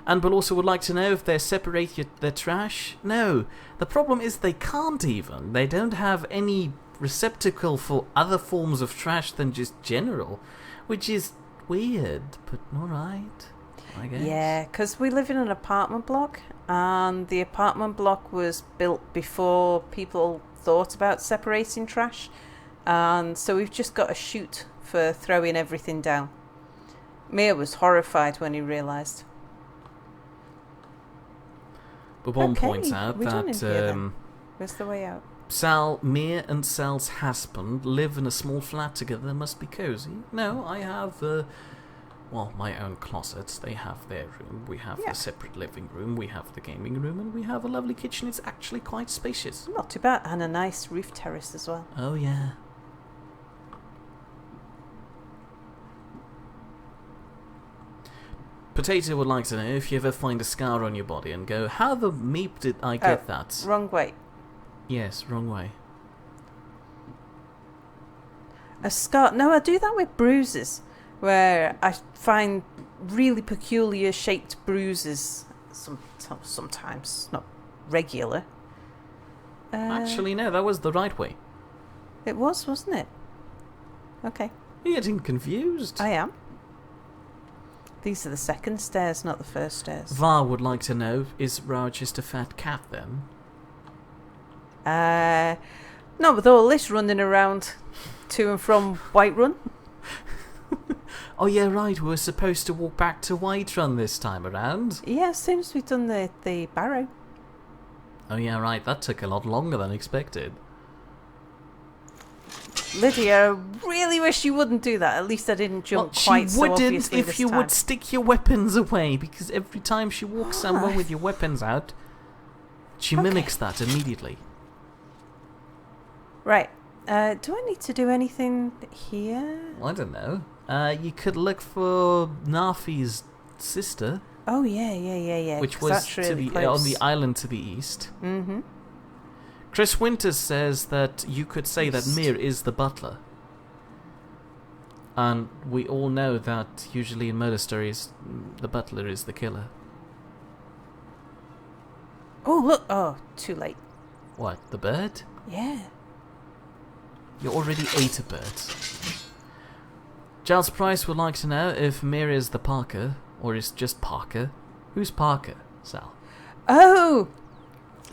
And but also would like to know if they separate their trash. No. The problem is they can't even. They don't have any receptacle for other forms of trash than just general, which is weird, but alright, I guess. Yeah, because we live in an apartment block, and the apartment block was built before people thought about separating trash, and so we've just got a chute for throwing everything down. Mia was horrified when he realised. But one points out that where's the way out? Mir and Sal's husband live in a small flat together. They must be cozy. No, I have, my own closets. They have their room. We have a separate living room. We have the gaming room. And we have a lovely kitchen. It's actually quite spacious. Not too bad. And a nice roof terrace as well. Oh, yeah. Potato would like to know if you ever find a scar on your body and go, how the meep did I get that? Wrong way. Yes, wrong way. A scar? No, I do that with bruises, where I find really peculiar shaped bruises. Sometimes, not regular. Actually, no, that was the right way. It was, wasn't it? Okay. You're getting confused. I am. These are the second stairs, not the first stairs. Va would like to know, is Ra just a fat cat then? Not with all this running around to and from Whiterun. Oh yeah, right, we were supposed to walk back to Whiterun this time around. Yeah, as soon as we've done the barrow. Oh yeah, right, that took a lot longer than expected. Lydia, really wish you wouldn't do that. At least I didn't jump quite so obviously this time. She wouldn't if you would stick your weapons away, because every time she walks somewhere with your weapons out, she mimics that immediately. Right. Do I need to do anything here? I don't know. You could look for Narfi's sister. Oh, yeah. Which was really on the island to the east. Mm-hmm. Chris Winters says that you could say that Mir is the butler. And we all know that usually in murder stories, the butler is the killer. Oh, look. Oh, too late. What, the bird? Yeah. You already ate a bird. Giles Price would like to know if Mir is the Parker, or is just Parker. Who's Parker, Sal? Oh!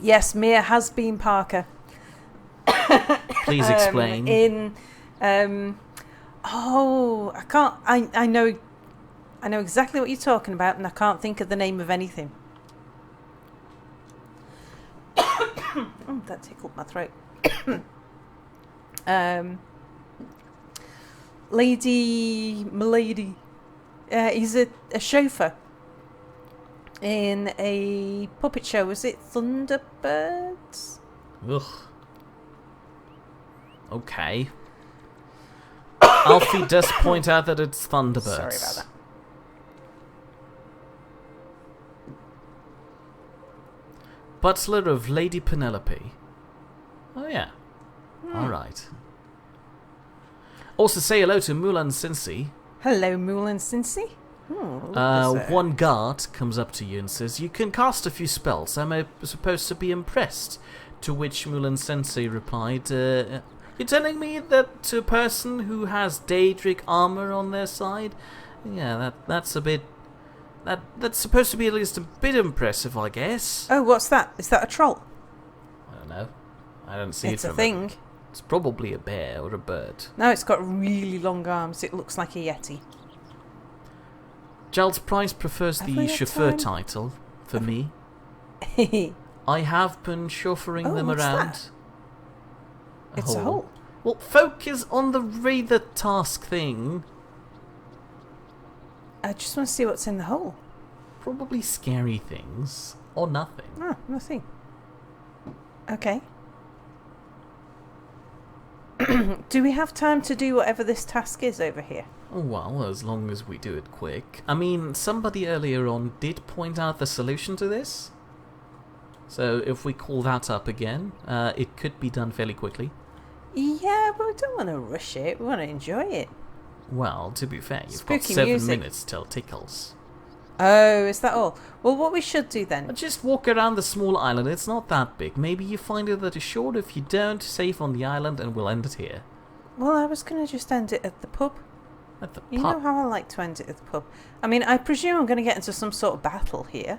Yes, Mir has been Parker. Please explain. I can't. I know exactly what you're talking about, and I can't think of the name of anything. Oh, that tickled my throat. Milady. He's a chauffeur in a puppet show. Was it Thunderbirds? Ugh. Okay. Alfie does point out that it's Thunderbirds. Sorry about that. Butler of Lady Penelope. Oh yeah. Alright. Also say hello to Mulan Cincy. Hello, Mulan Cincy. One guard comes up to you and says, "You can cast a few spells. Am I supposed to be impressed?" To which Mulan Sensei replied, "You're telling me that to a person who has Daedric armour on their side? Yeah, that's a bit... That's supposed to be at least a bit impressive, I guess." Oh, what's that? Is that a troll? I don't know. I don't see it It's a from thing. it. It's probably a bear or a bird. No, it's got really long arms. It looks like a yeti. Giles Price prefers the chauffeur title for me. I have been chauffeuring them what's around. that? It's a hole. Well, focus on the read the task thing. I just want to see what's in the hole. Probably scary things. Or nothing. Oh, nothing. Okay. Do we have time to do whatever this task is over here? Oh, well, as long as we do it quick. I mean, somebody earlier on did point out the solution to this. So if we call that up again, it could be done fairly quickly. Yeah, but we don't want to rush it. We want to enjoy it. Well, to be fair, you've Spooky got 7 music. minutes till tickles. Oh, is that all? Well, what we should do then... Just walk around the small island. It's not that big. Maybe you find it that is short. If you don't, save on the island and we'll end it here. Well, I was going to just end it at the pub. At the pub? You know how I like to end it at the pub. I mean, I presume I'm going to get into some sort of battle here.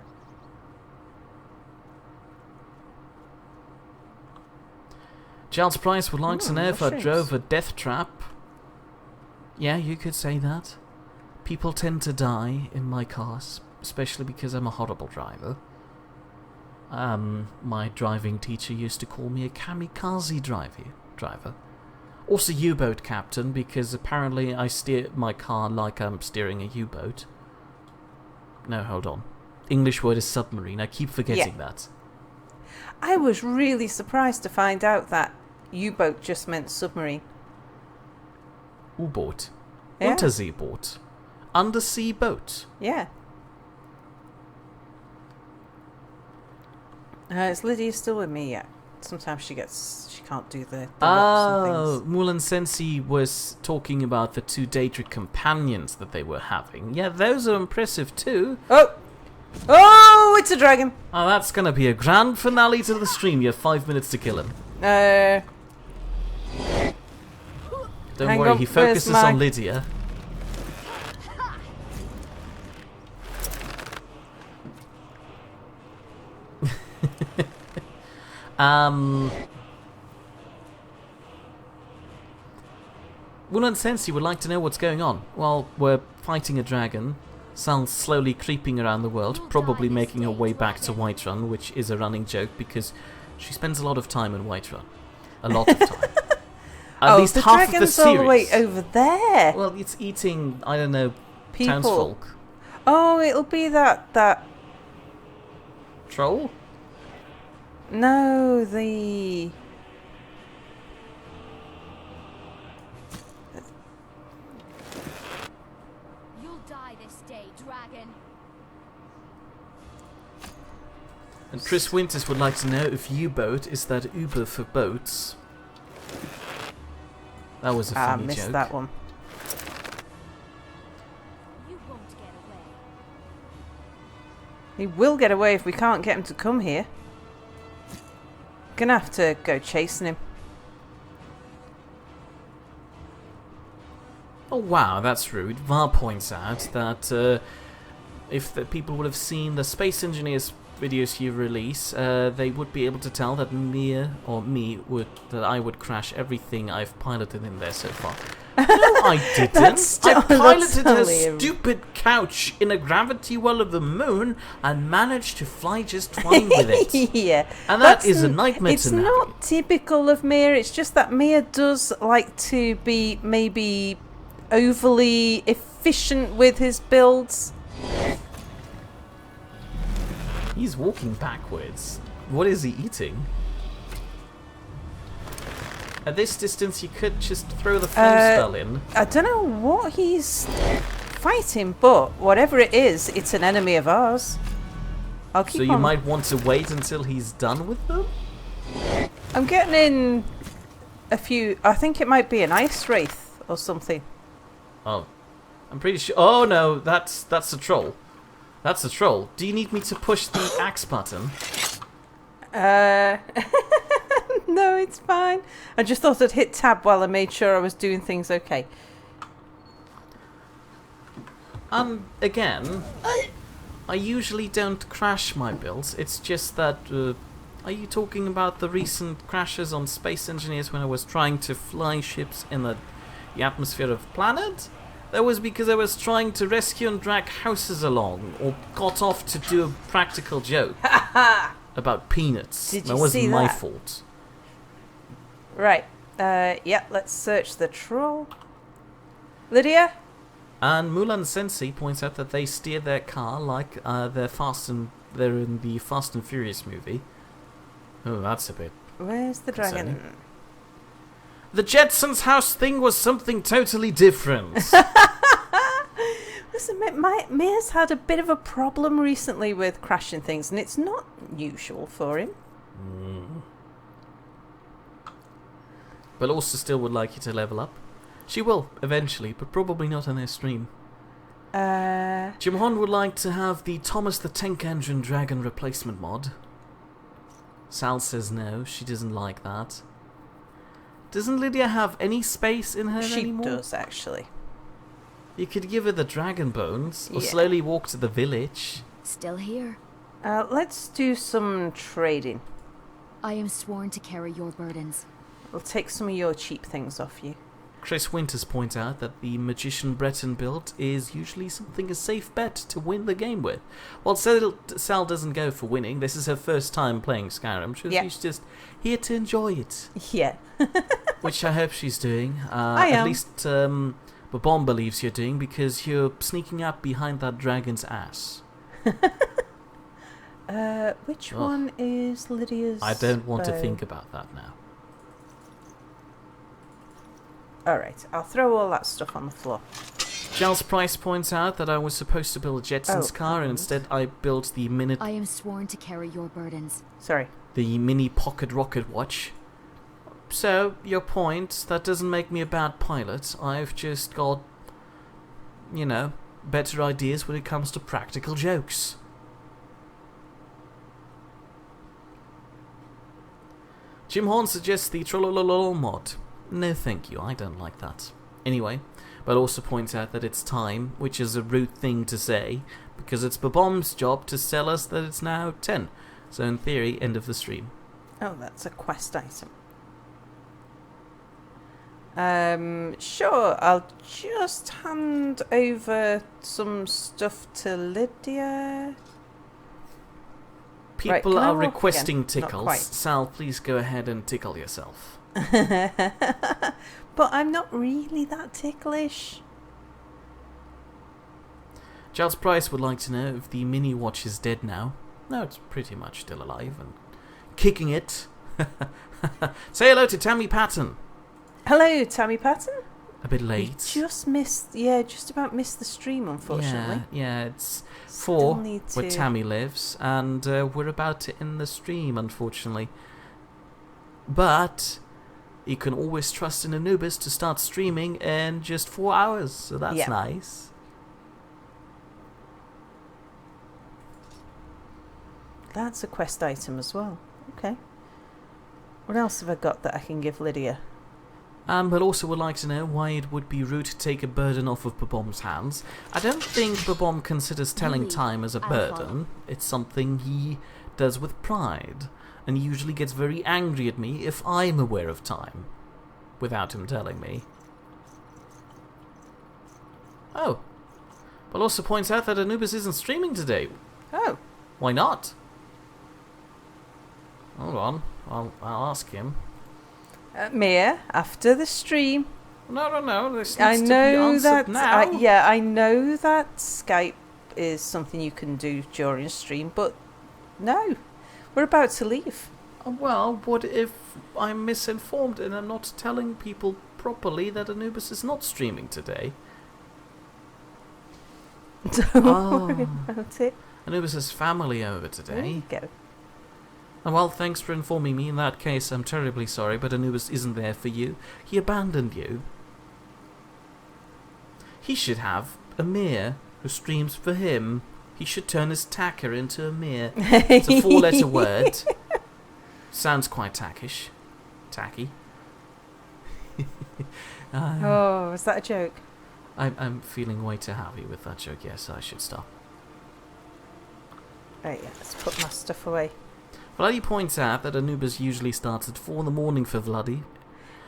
Giles Price would like to know if I mushrooms. drove a death trap. Yeah, you could say that. People tend to die in my cars, especially because I'm a horrible driver. My driving teacher used to call me a kamikaze driver. Also U-boat captain, because apparently I steer my car like I'm steering a U-boat. No, hold on. English word is submarine. I keep forgetting that. I was really surprised to find out that U-boat just meant submarine. U-boat. Yeah. Unterseeboot. Undersea boat. Yeah. Is Lydia still with me yet? sometimes she can't do the locks and Oh, things. Mulan Sensei was talking about the 2 Daedric companions that they were having. Yeah, those are impressive too. Oh, it's a dragon. Oh, that's gonna be a grand finale to the stream. You have 5 minutes to kill him. Don't Hang worry, on, he where's focuses my- on Lydia. Mulan Sensei would like to know what's going on. Well, we're fighting a dragon. Sal's slowly creeping around the world, probably making her way back to Whiterun, which is a running joke because she spends a lot of time in Whiterun. A lot of time. At least the half of the dragon's series. all the way over there. Well, it's eating, I don't know, People. townsfolk. Oh, it'll be that. Troll? No, the. You'll die this day, dragon. And Chris Winters would like to know if U-boat is that Uber for boats. That was a funny missed joke. that one. You won't get away. He will get away if we can't get him to come here. Gonna have to go chasing him. Oh wow, that's rude. Var points out that if the people would have seen the Space Engineers videos you release, they would be able to tell that I would crash everything I've piloted in there so far. No, I didn't. I piloted a stupid couch in a gravity well of the moon and managed to fly just fine with it. Yeah. And that is a nightmare It's to navigate. not typical of Mia, it's just that Mia does like to be maybe overly efficient with his builds. He's walking backwards. What is he eating? At this distance, you could just throw the flame spell in. I don't know what he's fighting, but whatever it is, it's an enemy of ours. I'll keep So you on. might want to wait until he's done with them? I'm getting in a few. I think it might be an ice wraith or something. Oh. I'm pretty sure. Oh no, that's a troll. That's a troll. Do you need me to push the axe button? No, it's fine. I just thought I'd hit tab while I made sure I was doing things okay. Again, I usually don't crash my builds. It's just that. Are you talking about the recent crashes on Space Engineers when I was trying to fly ships in the atmosphere of planet? That was because I was trying to rescue and drag houses along, or got off to do a practical joke about peanuts. Did you that wasn't see my that? fault. Right. Yeah, let's search the troll. Lydia? And Mulan Sensei points out that they steer their car like they're in the Fast and Furious movie. Oh, that's a bit. Where's the dragon? Concerning. The Jetsons house thing was something totally different. Listen, Mia's had a bit of a problem recently with crashing things, and it's not usual for him. But also still would like you to level up. She will, eventually, but probably not on their stream. Jimhon would like to have the Thomas the Tank Engine Dragon replacement mod. Sal says no, she doesn't like that. Doesn't Lydia have any space in her She anymore? does, actually. You could give her the dragon bones, or Yeah. slowly walk to the village. Still here. Let's do some trading. I am sworn to carry your burdens. I'll take some of your cheap things off you. Chris Winters points out that the Magician Breton build is usually something a safe bet to win the game with. While Sal doesn't go for winning, this is her first time playing Skyrim. She's just here to enjoy it. Yeah. Which I hope she's doing. I am. At least Babon believes you're doing, because you're sneaking up behind that dragon's ass. Which one is Lydia's? I don't want to bow? think about that now. Alright, I'll throw all that stuff on the floor. Giles Price points out that I was supposed to build a Jetsons car, and instead I built the minute... I am sworn to carry your burdens. Sorry. the mini pocket rocket watch. So, your point, that doesn't make me a bad pilot. I've just got, you know, better ideas when it comes to practical jokes. Jim Horn suggests the Trollololol mod. No thank you, I don't like that. Anyway, but also points out that it's time, which is a rude thing to say, because it's Bomb's job to tell us that it's now 10. So in theory, end of the stream. Oh, that's a quest item. Sure, I'll just hand over some stuff to Lydia. People Right, are requesting again? Not tickles. quite. Sal, please go ahead and tickle yourself. But I'm not really that ticklish. Giles Price would like to know if the mini watch is dead now. No, it's pretty much still alive and kicking it. Say hello to Tammy Patton. Hello, Tammy Patton. A bit late. We just about missed the stream, unfortunately. Yeah, it's Still 4 need where to- Tammy lives, and we're about to end the stream, unfortunately. But you can always trust in Anubis to start streaming in just 4 hours, so that's Yeah. nice. That's a quest item as well. Okay. What else have I got that I can give Lydia? But also would like to know why it would be rude to take a burden off of Babom's hands. I don't think Babom considers telling Really? time as a I'll burden. follow. It's something he does with pride, and he usually gets very angry at me if I'm aware of time, without him telling me. Oh, but also points out that Anubis isn't streaming today. Oh, Why not? Hold on, I'll ask him. Mia, after the stream. No, this I needs to be know answered that. now. I know that Skype is something you can do during a stream, but no, we're about to leave. Well, what if I'm misinformed and I'm not telling people properly that Anubis is not streaming today? Don't worry Oh. about it. Anubis has family over There today. you go. Oh, well, thanks for informing me. In that case, I'm terribly sorry, but Anubis isn't there for you. He abandoned you. He should have a Mir who streams for him. He should turn his tacker into a Mir. It's a 4-letter word. Sounds quite tackish. Tacky. Oh, is that a joke? I'm feeling way too happy with that joke. Yes, I should stop. Right, yeah, let's put my stuff away. Vladdy points out that Anubis usually starts at 4 in the morning for Vladdy.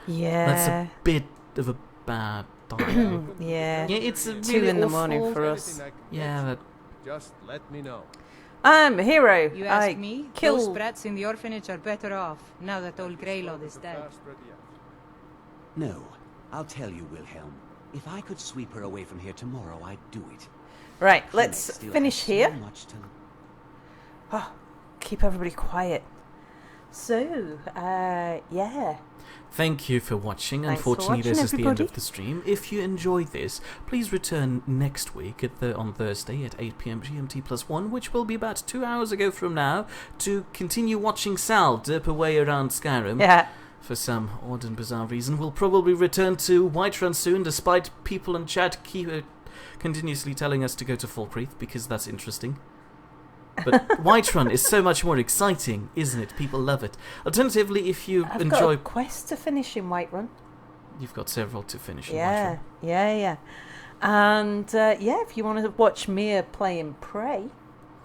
Yeah. That's a bit of a bad time. Yeah. Yeah, it's a 2 really in the awful- morning for Anything us. I can Yeah, get that, you, just let me know. I'm a hero. You I ask me? kill- Those brats in the orphanage are better off, now that old Greylord is dead. Fast ready out. No, I'll tell you, Wilhelm. If I could sweep her away from here tomorrow, I'd do it. Right, She may let's still finish have so here. much to- Oh, keep everybody quiet. So, yeah. Thank you for watching. Thanks for Unfortunately, watching, this is the end everybody. of the stream. If you enjoyed this, please return next week on Thursday at 8 PM GMT +1, which will be about 2 hours ago from now, to continue watching Sal dip away around Skyrim. Yeah. For some odd and bizarre reason. We'll probably return to Whiterun soon, despite people in chat continuously telling us to go to Falkreath, because that's interesting. But Whiterun is so much more exciting, isn't it? People love it. Alternatively, if you I've enjoy... got a quest to finish in Whiterun. You've got several to finish in Yeah, Whiterun. yeah. And, yeah, if you want to watch Mia play and pray,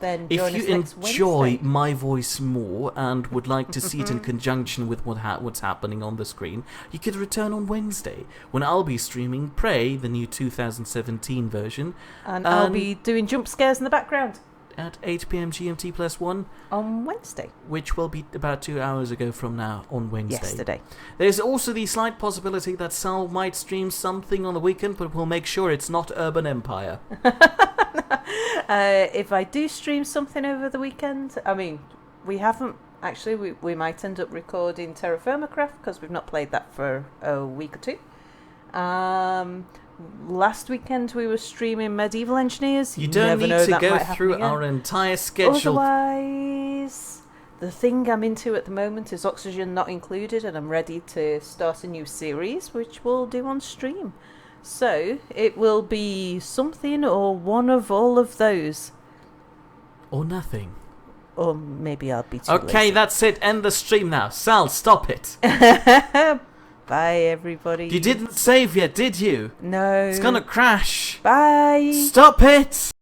then join If us you next enjoy Wednesday. my voice more and would like to see it in conjunction with what's happening on the screen, you could return on Wednesday, when I'll be streaming Prey, the new 2017 version, And I'll be doing jump scares in the background at 8 PM GMT +1, on Wednesday. which will be about 2 hours ago from now on Wednesday. Yesterday. There's also the slight possibility that Sal might stream something on the weekend, but we'll make sure it's not Urban Empire. If I do stream something over the weekend, I mean, we haven't actually. We might end up recording Terra Firma Craft because we've not played that for a week or two. Last weekend we were streaming Medieval Engineers. You don't never need know, to that go might happen through again. our entire schedule. Otherwise, The thing I'm into at the moment is Oxygen Not Included, and I'm ready to start a new series, which we'll do on stream. So, it will be something or one of all of those. Or nothing. Or maybe I'll be too Okay, lazy. that's it. End the stream now. Sal, stop it. Bye, everybody. You didn't save yet, did you? No. It's gonna crash. Bye. Stop it!